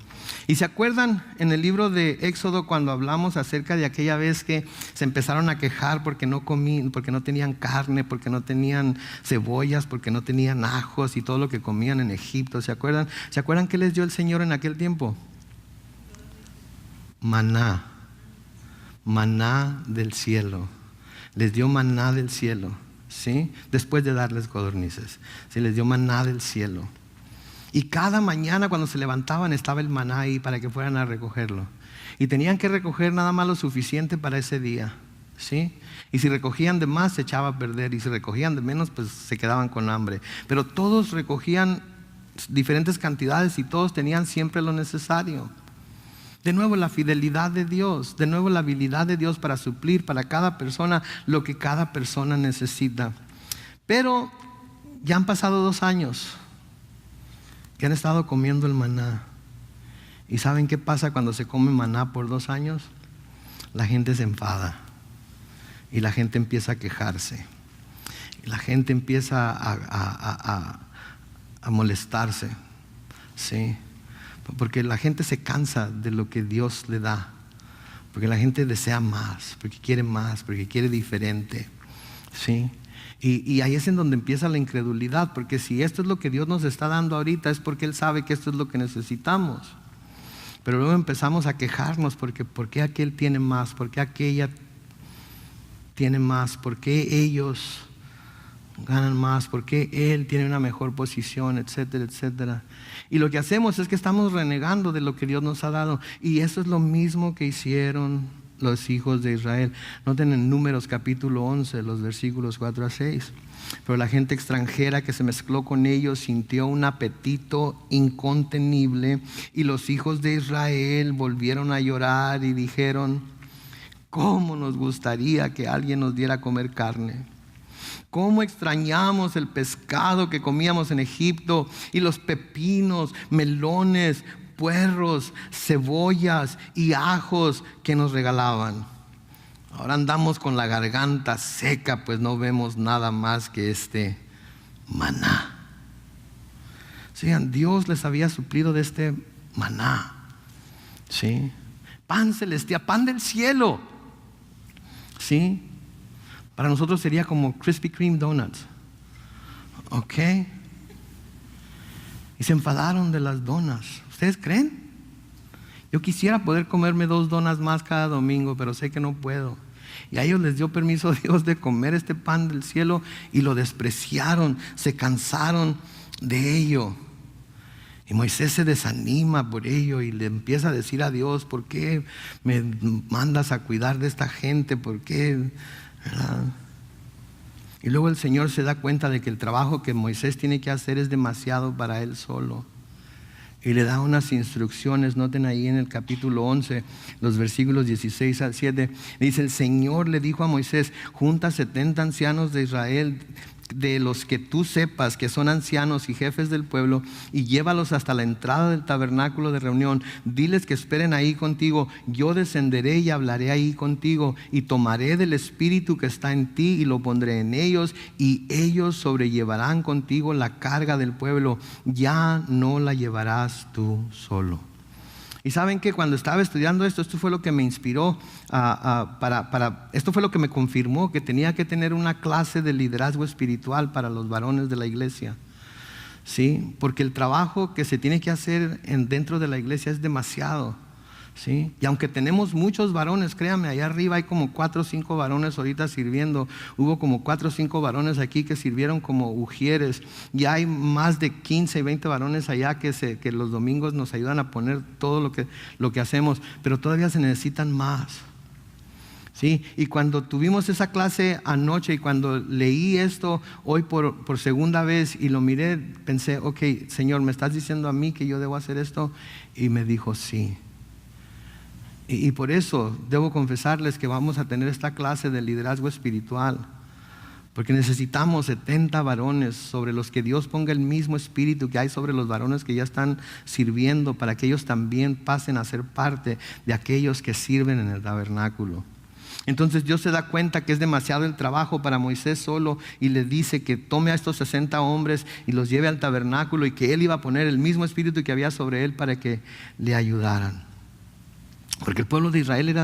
Y se acuerdan en el libro de Éxodo cuando hablamos acerca de aquella vez que se empezaron a quejar porque no comían, porque no tenían carne, porque no tenían cebollas, porque no tenían ajos y todo lo que comían en Egipto. ¿Se acuerdan? ¿Se acuerdan qué les dio el Señor en aquel tiempo? Maná, maná del cielo. Les dio maná del cielo, ¿sí? Después de darles codornices, ¿sí? Les dio maná del cielo. Y cada mañana cuando se levantaban estaba el maná ahí para que fueran a recogerlo. Y tenían que recoger nada más lo suficiente para ese día, ¿sí? Y si recogían de más se echaba a perder, y si recogían de menos pues se quedaban con hambre. Pero todos recogían diferentes cantidades y todos tenían siempre lo necesario. De nuevo, la fidelidad de Dios, de nuevo la habilidad de Dios para suplir para cada persona lo que cada persona necesita. Pero ya han pasado 2 años que han estado comiendo el maná. ¿Y saben qué pasa cuando se come maná por 2 años? La gente se enfada y la gente empieza a quejarse y la gente empieza a molestarse, ¿sí? Porque la gente se cansa de lo que Dios le da, porque la gente desea más, porque quiere diferente, ¿sí? Y ahí es en donde empieza la incredulidad, porque si esto es lo que Dios nos está dando ahorita es porque Él sabe que esto es lo que necesitamos. Pero luego empezamos a quejarnos porque ¿por qué aquel tiene más? ¿Por qué aquella tiene más? ¿Por qué ellos ganan más? ¿Por qué él tiene una mejor posición? Etcétera, etcétera. Y lo que hacemos es que estamos renegando de lo que Dios nos ha dado. Y eso es lo mismo que hicieron los hijos de Israel. Noten en Números capítulo 11, los versículos 4 a 6. Pero la gente extranjera que se mezcló con ellos sintió un apetito incontenible, y los hijos de Israel volvieron a llorar y dijeron: ¿cómo nos gustaría que alguien nos diera a comer carne? ¿Cómo extrañamos el pescado que comíamos en Egipto, y los pepinos, melones, puerros, cebollas y ajos que nos regalaban? Ahora andamos con la garganta seca, pues no vemos nada más que este maná. Dios les había suplido de este maná. ¿Sí? Pan celestial, pan del cielo. ¿Sí? Para nosotros sería como Krispy Kreme donuts. ¿Ok? Y se enfadaron de las donas. ¿Ustedes creen? Yo quisiera poder comerme 2 donas más cada domingo, pero sé que no puedo. Y a ellos les dio permiso Dios de comer este pan del cielo y lo despreciaron, se cansaron de ello. Y Moisés se desanima por ello y le empieza a decir a Dios: ¿por qué me mandas a cuidar de esta gente? ¿Por qué? ¿Verdad? Y luego el Señor se da cuenta de que el trabajo que Moisés tiene que hacer es demasiado para él solo. Y le da unas instrucciones. Noten ahí en el capítulo 11, los versículos 16 al 7. Dice: el Señor le dijo a Moisés: junta 70 ancianos de Israel, de los que tú sepas que son ancianos y jefes del pueblo, y llévalos hasta la entrada del tabernáculo de reunión. Diles que esperen ahí contigo. Yo descenderé y hablaré ahí contigo, y tomaré del espíritu que está en ti y lo pondré en ellos, y ellos sobrellevarán contigo la carga del pueblo. Ya no la llevarás tú solo. Y saben que cuando estaba estudiando esto fue lo que me inspiró, esto fue lo que me confirmó que tenía que tener una clase de liderazgo espiritual para los varones de la iglesia. ¿Sí? Porque el trabajo que se tiene que hacer dentro de la iglesia es demasiado. ¿Sí? Y aunque tenemos muchos varones, créanme, allá arriba hay como 4 o 5 varones ahorita sirviendo. Hubo como 4 o 5 varones aquí que sirvieron como ujieres. Y hay más de 15 y 20 varones allá que los domingos nos ayudan a poner todo lo que hacemos. Pero todavía se necesitan más. ¿Sí? Y cuando tuvimos esa clase anoche y cuando leí esto hoy por segunda vez y lo miré, pensé: ok, Señor, ¿me estás diciendo a mí que yo debo hacer esto? Y me dijo: sí. Y por eso debo confesarles que vamos a tener esta clase de liderazgo espiritual, porque necesitamos 70 varones sobre los que Dios ponga el mismo espíritu que hay sobre los varones que ya están sirviendo, para que ellos también pasen a ser parte de aquellos que sirven en el tabernáculo. Entonces Dios se da cuenta que es demasiado el trabajo para Moisés solo, y le dice que tome a estos 60 hombres y los lleve al tabernáculo, y que él iba a poner el mismo espíritu que había sobre él para que le ayudaran. Porque el pueblo de Israel era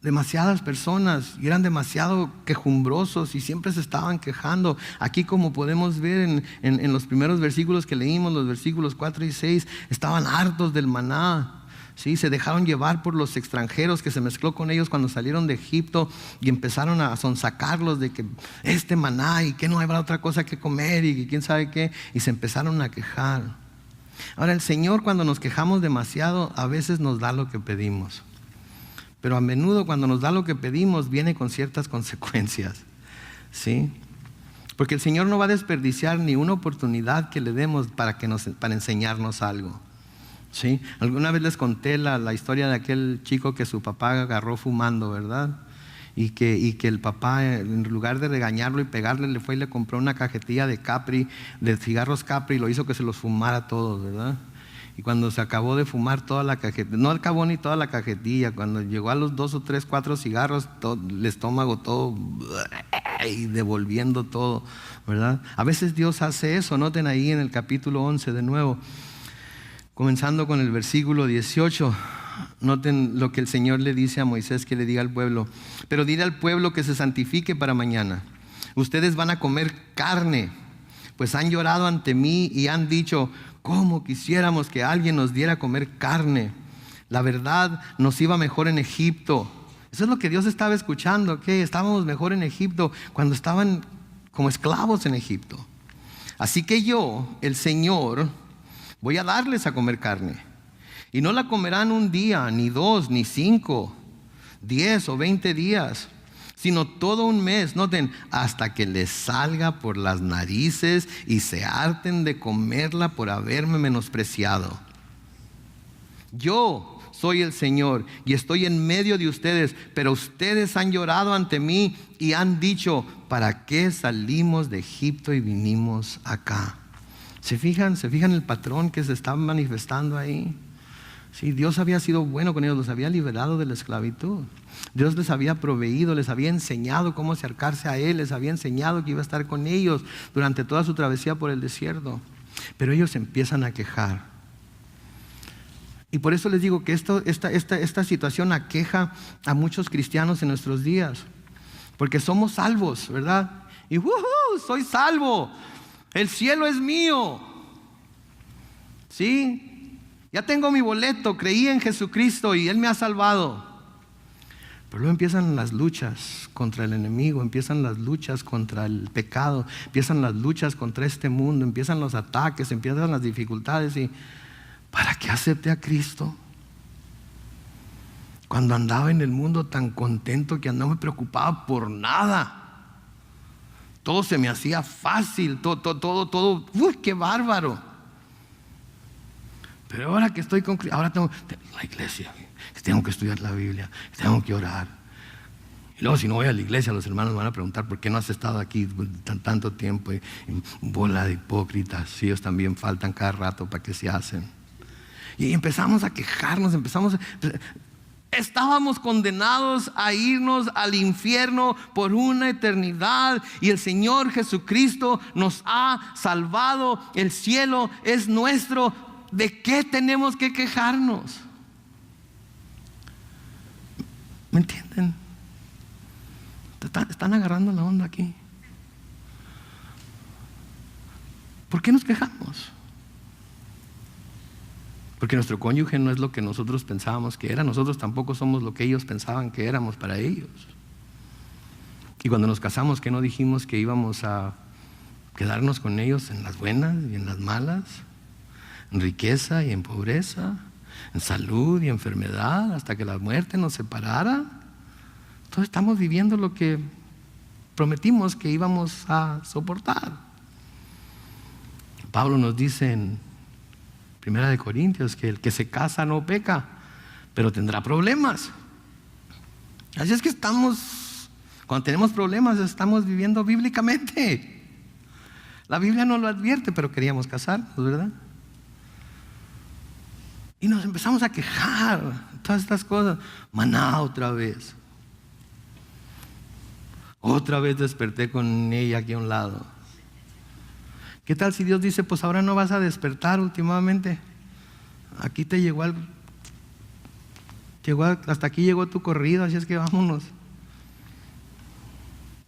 demasiadas personas, y eran demasiado quejumbrosos y siempre se estaban quejando. Aquí, como podemos ver en los primeros versículos que leímos, los versículos 4 y 6, estaban hartos del maná. ¿Sí? Se dejaron llevar por los extranjeros que se mezcló con ellos cuando salieron de Egipto, y empezaron a sonsacarlos de que este maná y que no habrá otra cosa que comer y que quién sabe qué, y se empezaron a quejar. Ahora, el Señor, cuando nos quejamos demasiado, a veces nos da lo que pedimos, pero a menudo cuando nos da lo que pedimos viene con ciertas consecuencias. ¿Sí? Porque el Señor no va a desperdiciar ni una oportunidad que le demos para enseñarnos algo. ¿Sí? Alguna vez les conté la historia de aquel chico que su papá agarró fumando, ¿verdad? Y que el papá, en lugar de regañarlo y pegarle, le fue y le compró una cajetilla de Capri, de cigarros Capri, y lo hizo que se los fumara todos, ¿verdad? Y cuando se acabó de fumar toda la cajetilla, no acabó ni toda la cajetilla, cuando llegó a los 2 o 3, 4 cigarros, el estómago todo y devolviendo todo, ¿verdad? A veces Dios hace eso. Noten ahí en el capítulo 11 de nuevo, comenzando con el versículo 18. Noten lo que el Señor le dice a Moisés que le diga al pueblo: pero dile al pueblo que se santifique para mañana. Ustedes van a comer carne, pues han llorado ante mí y han dicho: ¿cómo quisiéramos que alguien nos diera a comer carne? La verdad, nos iba mejor en Egipto. Eso es lo que Dios estaba escuchando, que estábamos mejor en Egipto, cuando estaban como esclavos en Egipto. Así que yo, el Señor, voy a darles a comer carne. Y no la comerán 1 día, ni 2, ni 5, 10 o 20 días, sino todo un mes. Noten, hasta que les salga por las narices y se harten de comerla por haberme menospreciado. Yo soy el Señor y estoy en medio de ustedes, pero ustedes han llorado ante mí y han dicho: ¿para qué salimos de Egipto y vinimos acá? ¿Se fijan el patrón que se está manifestando ahí? Sí, Dios había sido bueno con ellos, los había liberado de la esclavitud. Dios les había proveído, les había enseñado cómo acercarse a Él, les había enseñado que iba a estar con ellos durante toda su travesía por el desierto. Pero ellos empiezan a quejar. Y por eso les digo que esta situación aqueja a muchos cristianos en nuestros días. Porque somos salvos, ¿verdad? Y soy salvo. El cielo es mío. ¿Sí? Ya tengo mi boleto, creí en Jesucristo y Él me ha salvado. Pero luego empiezan las luchas contra el enemigo, empiezan las luchas contra el pecado, empiezan las luchas contra este mundo, empiezan los ataques, empiezan las dificultades. ¿Y para qué acepté a Cristo? Cuando andaba en el mundo tan contento que no me preocupaba por nada. Todo se me hacía fácil, todo. ¡Uy, qué bárbaro! Pero ahora que estoy con Cristo, ahora tengo la iglesia, tengo que estudiar la Biblia, tengo que orar. Y luego si no voy a la iglesia, los hermanos me van a preguntar ¿por qué no has estado aquí tanto tiempo? Y bola de hipócritas, si ellos también faltan cada rato para que se hacen. Y empezamos a quejarnos, estábamos condenados a irnos al infierno por una eternidad y el Señor Jesucristo nos ha salvado, el cielo es nuestro. ¿De qué tenemos que quejarnos? ¿Me entienden? Están agarrando la onda aquí. ¿Por qué nos quejamos? Porque nuestro cónyuge no es lo que nosotros pensábamos que era. Nosotros tampoco somos lo que ellos pensaban que éramos para ellos. Y cuando nos casamos, ¿qué no dijimos que íbamos a quedarnos con ellos en las buenas y en las malas? En riqueza y en pobreza, en salud y enfermedad, hasta que la muerte nos separara. Entonces estamos viviendo lo que prometimos que íbamos a soportar. Pablo nos dice en 1 Corintios que el que se casa no peca, pero tendrá problemas. Así es que cuando tenemos problemas, estamos viviendo bíblicamente. La Biblia no lo advierte, pero queríamos casarnos, ¿verdad? Y nos empezamos a quejar, todas estas cosas. Maná otra vez. Otra vez desperté con ella aquí a un lado. ¿Qué tal si Dios dice, pues ahora no vas a despertar últimamente? Aquí te hasta aquí llegó tu corrido, así es que vámonos.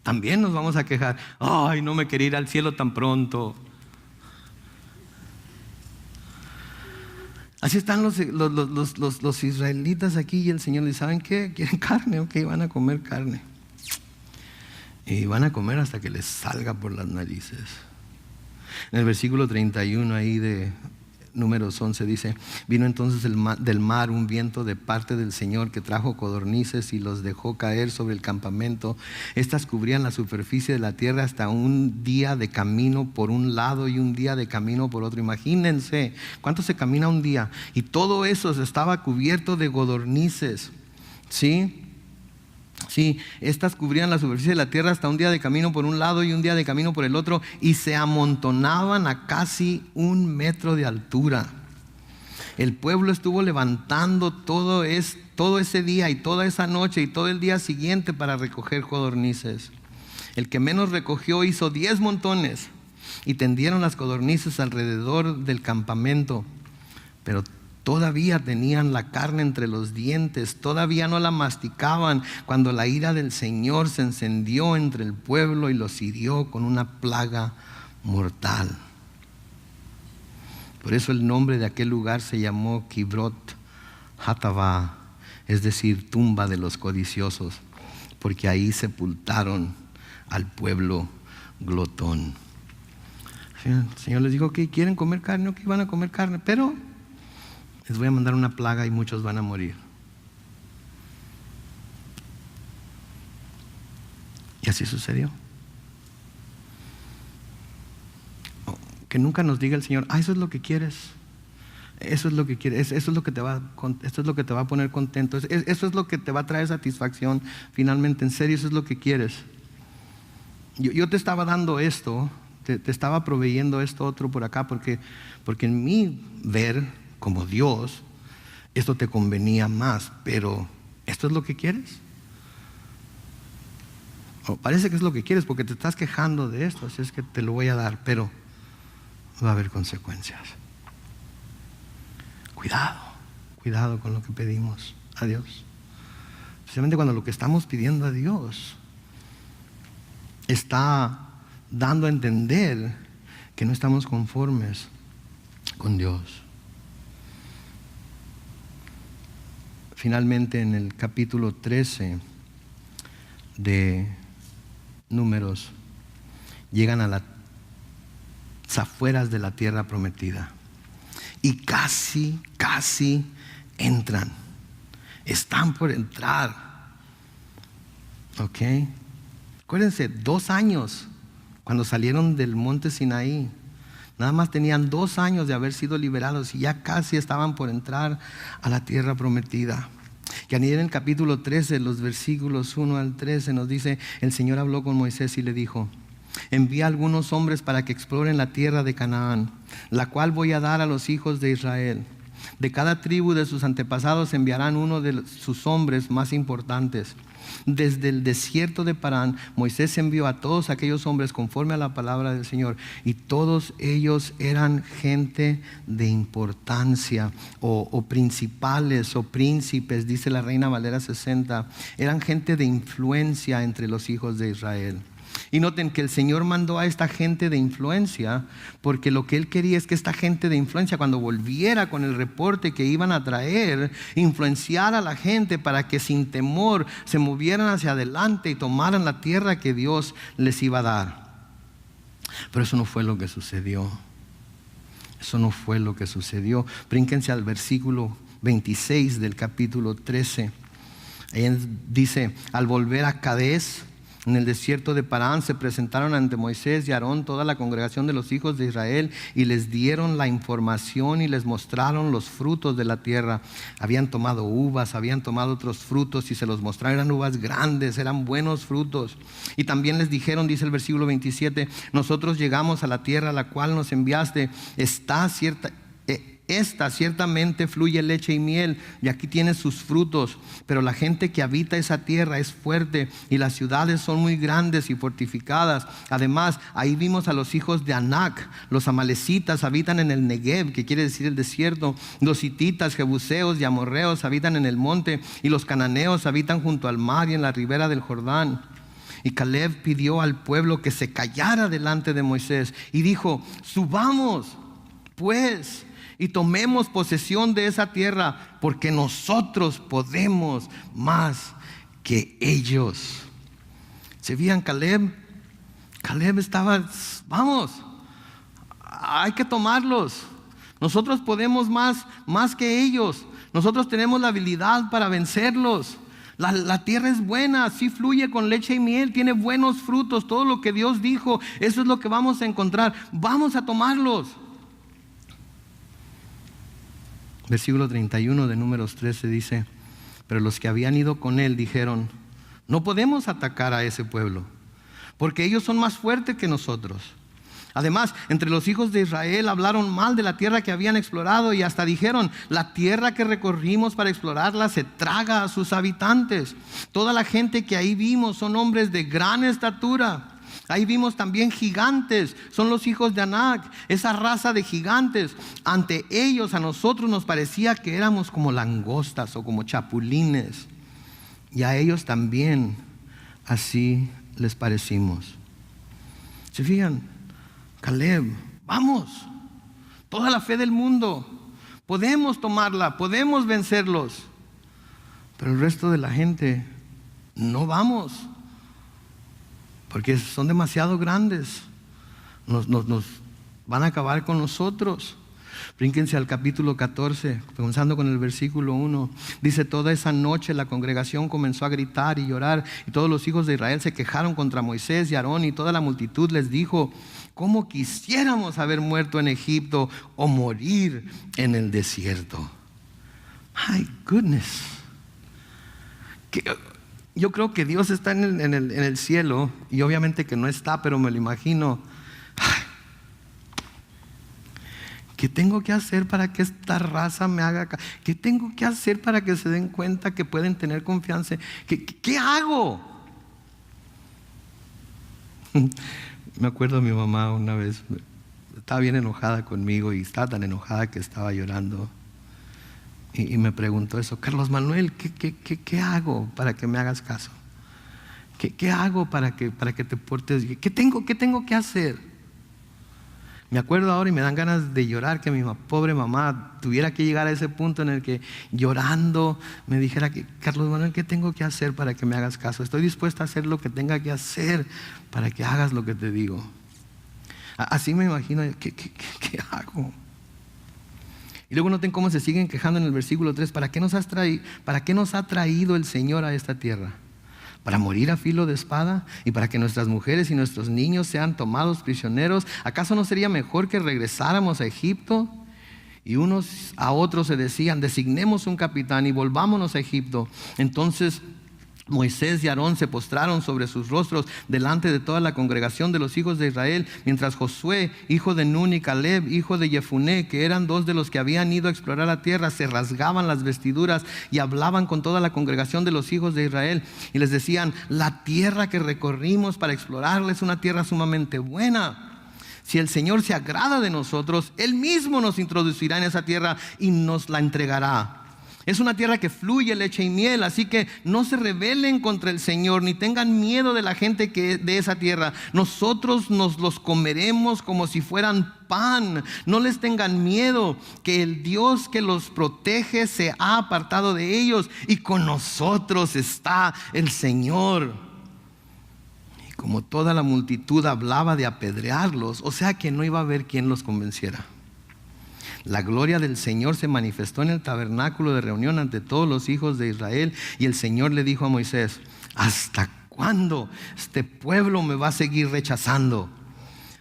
También nos vamos a quejar. Ay, no me quería ir al cielo tan pronto. Así están los israelitas aquí y el Señor les dice, ¿saben qué? ¿Quieren carne? Ok, van a comer carne. Y van a comer hasta que les salga por las narices. En el versículo 31 ahí de Números 11 dice, vino entonces del mar un viento de parte del Señor que trajo codornices y los dejó caer sobre el campamento. Estas cubrían la superficie de la tierra hasta un día de camino por un lado y un día de camino por otro. Imagínense cuánto se camina un día. Y todo eso estaba cubierto de codornices. ¿Sí? Sí, estas cubrían la superficie de la tierra hasta un día de camino por un lado y un día de camino por el otro, y se amontonaban a casi 1 metro de altura. El pueblo estuvo levantando todo ese día y toda esa noche y todo el día siguiente para recoger codornices. El que menos recogió hizo 10 montones y tendieron las codornices alrededor del campamento, pero todavía tenían la carne entre los dientes, todavía no la masticaban cuando la ira del Señor se encendió entre el pueblo y los hirió con una plaga mortal. Por eso el nombre de aquel lugar se llamó Kibrot Hatava, es decir, tumba de los codiciosos, porque ahí sepultaron al pueblo glotón. El Señor les dijo que quieren comer carne, o que van a comer carne, pero les voy a mandar una plaga y muchos van a morir. Y así sucedió. Que nunca nos diga el Señor, eso es lo que quieres, eso es lo que quieres, esto es lo que te va a poner contento, eso es lo que te va a traer satisfacción finalmente, en serio, eso es lo que quieres. Yo te estaba dando esto, te estaba proveyendo esto otro por acá, porque en mi ver como Dios, esto te convenía más, pero ¿esto es lo que quieres? O parece que es lo que quieres porque te estás quejando de esto, así es que te lo voy a dar, pero va a haber consecuencias. Cuidado con lo que pedimos a Dios. Especialmente cuando lo que estamos pidiendo a Dios está dando a entender que no estamos conformes con Dios. Finalmente, en el capítulo 13 de Números, llegan a las afueras de la tierra prometida y casi entran. Están por entrar. ¿Ok? Acuérdense, 2 años cuando salieron del monte Sinaí. Nada más tenían 2 años de haber sido liberados y ya casi estaban por entrar a la tierra prometida. Y en el capítulo 13, los versículos 1 al 13 nos dice: el Señor habló con Moisés y le dijo: envía algunos hombres para que exploren la tierra de Canaán, la cual voy a dar a los hijos de Israel. De cada tribu de sus antepasados enviarán uno de sus hombres más importantes. Desde el desierto de Parán, Moisés envió a todos aquellos hombres conforme a la palabra del Señor, y todos ellos eran gente de importancia, o principales o príncipes, dice la Reina Valera 60. Eran gente de influencia entre los hijos de Israel. Y noten que el Señor mandó a esta gente de influencia porque lo que Él quería es que esta gente de influencia, cuando volviera con el reporte que iban a traer, influenciara a la gente para que sin temor se movieran hacia adelante y tomaran la tierra que Dios les iba a dar. Pero eso no fue lo que sucedió. Eso no fue lo que sucedió. Brínquense al versículo 26 del capítulo 13. Ahí dice: al volver a Cades, en el desierto de Parán, se presentaron ante Moisés y Aarón toda la congregación de los hijos de Israel, y les dieron la información y les mostraron los frutos de la tierra. Habían tomado uvas, habían tomado otros frutos y se los mostraron. Eran uvas grandes, eran buenos frutos. Y también les dijeron, dice el versículo 27, nosotros llegamos a la tierra a la cual nos enviaste. Esta ciertamente fluye leche y miel, y aquí tiene sus frutos, pero la gente que habita esa tierra es fuerte y las ciudades son muy grandes y fortificadas. Además, ahí vimos a los hijos de Anac. Los amalecitas habitan en el Negev, que quiere decir el desierto. Los hititas, jebuseos y amorreos habitan en el monte, y los cananeos habitan junto al mar y en la ribera del Jordán. Y Caleb pidió al pueblo que se callara delante de Moisés y dijo: subamos pues y tomemos posesión de esa tierra, porque nosotros podemos más que ellos. ¿Se veían Caleb? Caleb estaba: vamos, hay que tomarlos. Nosotros podemos más que ellos. Nosotros tenemos la habilidad para vencerlos. La tierra es buena, sí fluye con leche y miel, tiene buenos frutos. Todo lo que Dios dijo, eso es lo que vamos a encontrar. Vamos a tomarlos. Versículo 31 de Números 13 dice: pero los que habían ido con él dijeron: no podemos atacar a ese pueblo, porque ellos son más fuertes que nosotros. Además, entre los hijos de Israel hablaron mal de la tierra que habían explorado, y hasta dijeron: la tierra que recorrimos para explorarla se traga a sus habitantes. Toda la gente que ahí vimos son hombres de gran estatura. Ahí vimos también gigantes, son los hijos de Anac, esa raza de gigantes. Ante ellos, a nosotros nos parecía que éramos como langostas o como chapulines, y a ellos también así les parecimos. ¿Se fijan? Caleb: vamos, toda la fe del mundo, podemos tomarla, podemos vencerlos. Pero el resto de la gente: no vamos, porque son demasiado grandes, nos van a acabar con nosotros. Brínquense al capítulo 14, comenzando con el versículo 1. Dice: toda esa noche la congregación comenzó a gritar y llorar, y todos los hijos de Israel se quejaron contra Moisés y Aarón, y toda la multitud les dijo: ¿cómo quisiéramos haber muerto en Egipto o morir en el desierto? My goodness. Yo creo que Dios está en el cielo, y obviamente que no está, pero me lo imagino. ¿Qué tengo que hacer para que esta raza me haga caso? ¿Qué tengo que hacer para que se den cuenta que pueden tener confianza? ¿Qué hago? Me acuerdo mi mamá una vez, estaba bien enojada conmigo y estaba tan enojada que estaba llorando. Y me preguntó eso: Carlos Manuel, ¿qué hago para que me hagas caso? ¿Qué hago para que te portes bien? ¿Qué tengo que hacer? Me acuerdo ahora y me dan ganas de llorar que mi pobre mamá tuviera que llegar a ese punto en el que llorando me dijera: Carlos Manuel, ¿qué tengo que hacer para que me hagas caso? Estoy dispuesta a hacer lo que tenga que hacer para que hagas lo que te digo. Así me imagino, ¿qué hago? Y luego noten cómo se siguen quejando en el versículo 3. ¿Para qué nos ha traído el Señor a esta tierra? ¿Para morir a filo de espada? ¿Y para que nuestras mujeres y nuestros niños sean tomados prisioneros? ¿Acaso no sería mejor que regresáramos a Egipto? Y unos a otros se decían: designemos un capitán y volvámonos a Egipto. Entonces Moisés y Aarón se postraron sobre sus rostros delante de toda la congregación de los hijos de Israel, mientras Josué, hijo de Nun, y Caleb, hijo de Jefuné, que eran dos de los que habían ido a explorar la tierra, se rasgaban las vestiduras y hablaban con toda la congregación de los hijos de Israel y les decían: la tierra que recorrimos para explorarla es una tierra sumamente buena. Si el Señor se agrada de nosotros, Él mismo nos introducirá en esa tierra y nos la entregará. Es una tierra que fluye leche y miel, así que no se rebelen contra el Señor, ni tengan miedo de la gente de esa tierra. Nosotros nos los comeremos como si fueran pan. No les tengan miedo, que el Dios que los protege se ha apartado de ellos y con nosotros está el Señor. Y como toda la multitud hablaba de apedrearlos, o sea que no iba a haber quien los convenciera. La gloria del Señor se manifestó en el tabernáculo de reunión ante todos los hijos de Israel, y el Señor le dijo a Moisés: ¿hasta cuándo este pueblo me va a seguir rechazando?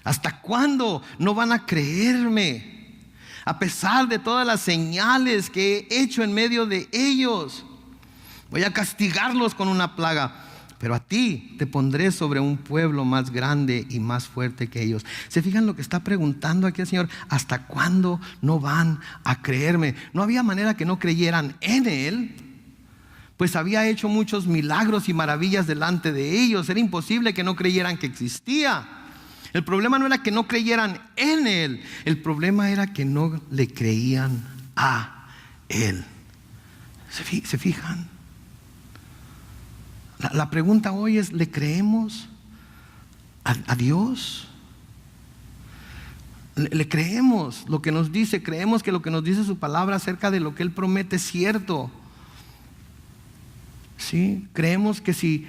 ¿Hasta cuándo no van a creerme? A pesar de todas las señales que he hecho en medio de ellos, voy a castigarlos con una plaga. Pero a ti te pondré sobre un pueblo más grande y más fuerte que ellos. ¿Se fijan lo que está preguntando aquí el Señor? ¿Hasta cuándo no van a creerme? No había manera que no creyeran en Él, pues había hecho muchos milagros y maravillas delante de ellos. Era imposible que no creyeran que existía. El problema no era que no creyeran en Él, el problema era que no le creían a Él. ¿Se fijan? La pregunta hoy es: ¿le creemos a Dios? ¿Le creemos lo que nos dice? ¿Creemos que lo que nos dice su palabra acerca de lo que Él promete es cierto? ¿Sí? ¿Creemos que si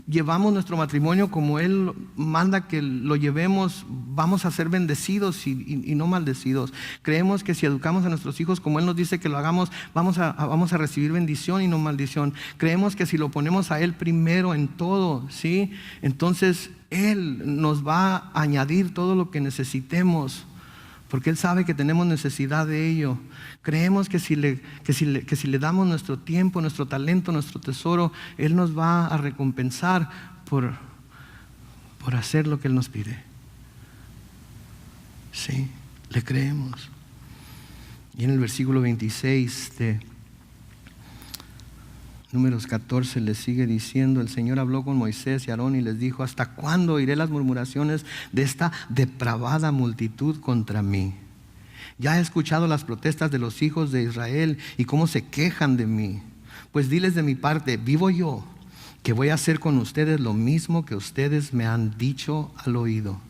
llevamos nuestro matrimonio como Él manda que lo llevemos, vamos a ser bendecidos y no maldecidos? Creemos que si educamos a nuestros hijos como Él nos dice que lo hagamos, vamos a recibir bendición y no maldición. Creemos que si lo ponemos a Él primero en todo, ¿sí?, entonces Él nos va a añadir todo lo que necesitemos, porque Él sabe que tenemos necesidad de ello. Creemos que si le damos nuestro tiempo, nuestro talento, nuestro tesoro, Él nos va a recompensar por hacer lo que Él nos pide. Sí, le creemos. Y en el versículo 26 de Números 14 le sigue diciendo: el Señor habló con Moisés y Aarón y les dijo: ¿hasta cuándo oiré las murmuraciones de esta depravada multitud contra mí? Ya he escuchado las protestas de los hijos de Israel y cómo se quejan de mí. Pues diles de mi parte: vivo yo, que voy a hacer con ustedes lo mismo que ustedes me han dicho al oído.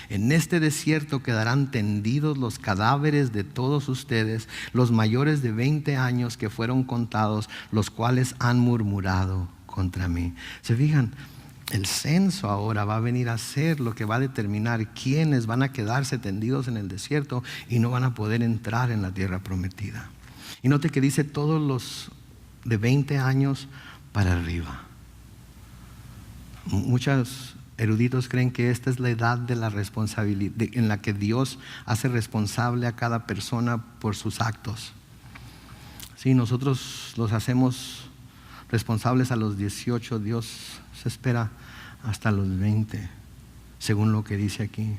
En este desierto quedarán tendidos los cadáveres de todos ustedes, los mayores de 20 años que fueron contados, los cuales han murmurado contra mí. ¿Se fijan? El censo ahora va a venir a ser lo que va a determinar quiénes van a quedarse tendidos en el desierto y no van a poder entrar en la tierra prometida. Y note que dice todos los de 20 años para arriba. Muchos eruditos creen que esta es la edad de la responsabilidad, en la que Dios hace responsable a cada persona por sus actos. Sí, nosotros los hacemos responsables a los 18, Dios se espera hasta los 20, según lo que dice aquí.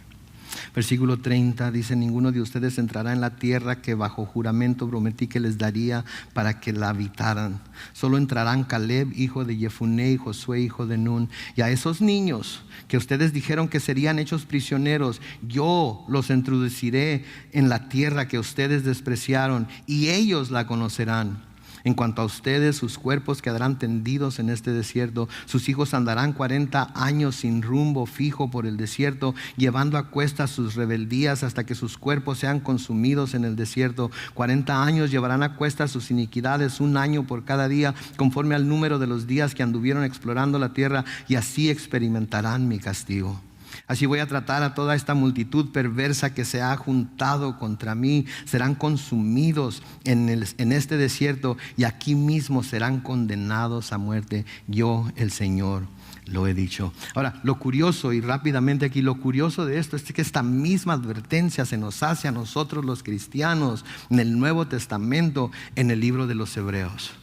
Versículo 30 dice: ninguno de ustedes entrará en la tierra que bajo juramento prometí que les daría para que la habitaran. Solo entrarán Caleb, hijo de Jefuné, y Josué, hijo de Nun. Y a esos niños que ustedes dijeron que serían hechos prisioneros, yo los introduciré en la tierra que ustedes despreciaron, y ellos la conocerán. En cuanto a ustedes, sus cuerpos quedarán tendidos en este desierto. Sus hijos andarán 40 años sin rumbo fijo por el desierto, llevando a cuestas sus rebeldías hasta que sus cuerpos sean consumidos en el desierto. 40 años llevarán a cuestas sus iniquidades, 1 año por cada día, conforme al número de los días que anduvieron explorando la tierra, y así experimentarán mi castigo. Así voy a tratar a toda esta multitud perversa que se ha juntado contra mí. Serán consumidos en este desierto, y aquí mismo serán condenados a muerte. Yo, el Señor, lo he dicho. Ahora, lo curioso, y rápidamente aquí, lo curioso de esto es que esta misma advertencia se nos hace a nosotros los cristianos en el Nuevo Testamento, en el libro de los Hebreos.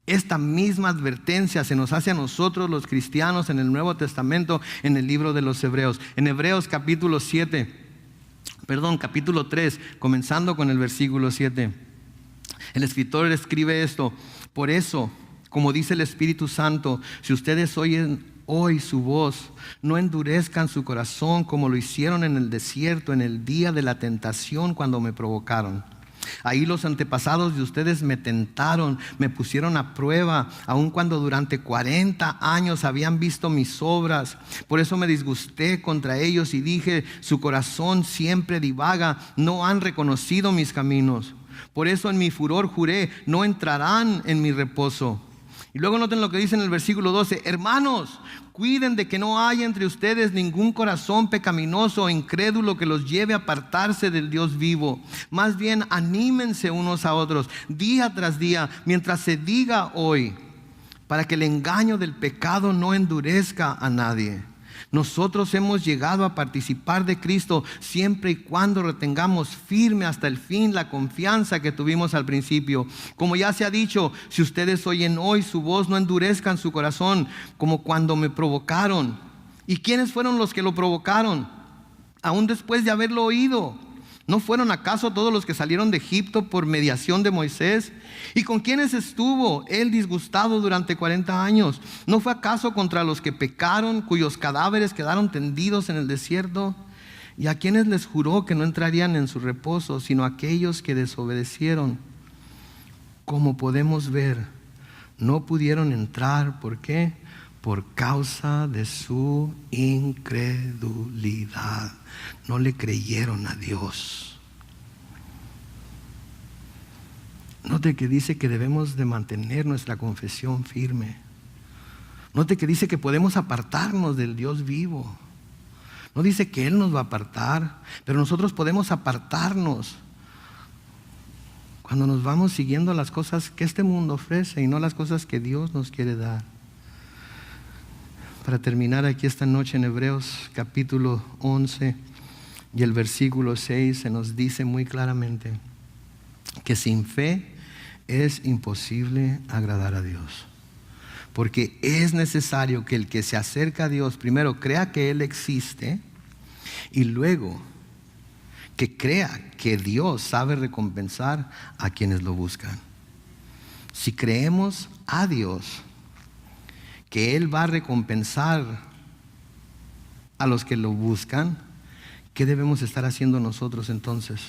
Esta misma advertencia se nos hace a nosotros los cristianos en el Nuevo Testamento, en el libro de los Hebreos. En Hebreos capítulo 3, comenzando con el versículo 7. El escritor escribe esto: por eso, como dice el Espíritu Santo, si ustedes oyen hoy su voz, no endurezcan su corazón como lo hicieron en el desierto en el día de la tentación, cuando me provocaron. Ahí los antepasados de ustedes me tentaron, me pusieron a prueba, aun cuando durante 40 años habían visto mis obras. Por eso me disgusté contra ellos y dije: su corazón siempre divaga, no han reconocido mis caminos. Por eso en mi furor juré: no entrarán en mi reposo. Y luego noten lo que dice en el versículo 12: hermanos, cuiden de que no haya entre ustedes ningún corazón pecaminoso o incrédulo que los lleve a apartarse del Dios vivo. Más bien, anímense unos a otros día tras día, mientras se diga hoy, para que el engaño del pecado no endurezca a nadie. Nosotros hemos llegado a participar de Cristo siempre y cuando retengamos firme hasta el fin la confianza que tuvimos al principio. Como ya se ha dicho, si ustedes oyen hoy su voz, no endurezcan su corazón como cuando me provocaron. ¿Y quiénes fueron los que lo provocaron? Aún después de haberlo oído, ¿no fueron acaso todos los que salieron de Egipto por mediación de Moisés? ¿Y con quiénes estuvo él disgustado durante 40 años? ¿No fue acaso contra los que pecaron, cuyos cadáveres quedaron tendidos en el desierto? ¿Y a quienes les juró que no entrarían en su reposo, sino a aquellos que desobedecieron? Como podemos ver, no pudieron entrar. ¿Por qué? Por causa de su incredulidad. No le creyeron a Dios. Note que dice que debemos de mantener nuestra confesión firme. Note que dice que podemos apartarnos del Dios vivo. No dice que Él nos va a apartar, pero nosotros podemos apartarnos cuando nos vamos siguiendo las cosas que este mundo ofrece y no las cosas que Dios nos quiere dar. Para terminar aquí esta noche, en Hebreos capítulo 11 y el versículo 6 se nos dice muy claramente que sin fe es imposible agradar a Dios. Porque es necesario que el que se acerca a Dios primero crea que Él existe, y luego que crea que Dios sabe recompensar a quienes lo buscan. Si creemos a Dios que Él va a recompensar a los que lo buscan, ¿qué debemos estar haciendo nosotros entonces?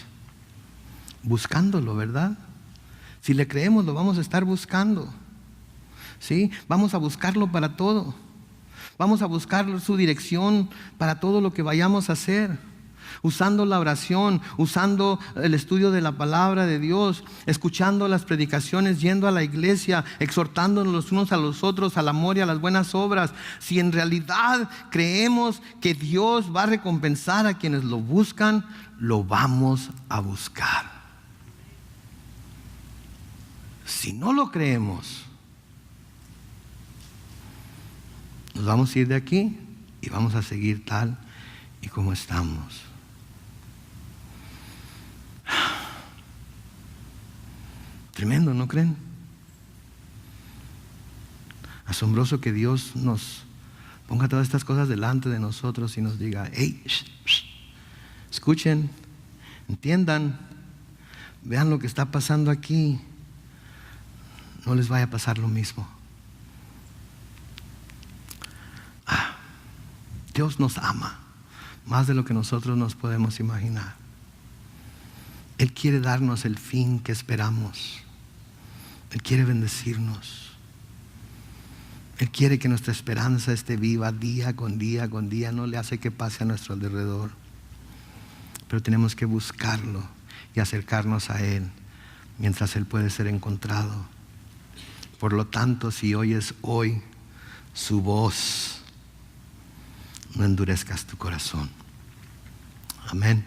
Buscándolo, ¿verdad? Si le creemos, lo vamos a estar buscando. ¿Sí? Vamos a buscarlo para todo. Vamos a buscar su dirección para todo lo que vayamos a hacer. Usando la oración, usando el estudio de la palabra de Dios, escuchando las predicaciones, yendo a la iglesia, exhortándonos los unos a los otros al amor y a las buenas obras. Si en realidad creemos que Dios va a recompensar a quienes lo buscan, lo vamos a buscar. Si no lo creemos, nos vamos a ir de aquí y vamos a seguir tal y como estamos. Tremendo, ¿no creen? Asombroso que Dios nos ponga todas estas cosas delante de nosotros y nos diga: hey, escuchen, entiendan, vean lo que está pasando aquí, no les vaya a pasar lo mismo. Dios nos ama más de lo que nosotros nos podemos imaginar. Él quiere darnos el fin que esperamos. Él quiere bendecirnos. Él quiere que nuestra esperanza esté viva día con día con día. No le hace que pase a nuestro alrededor. Pero tenemos que buscarlo y acercarnos a Él mientras Él puede ser encontrado. Por lo tanto, si oyes hoy su voz, no endurezcas tu corazón. Amén.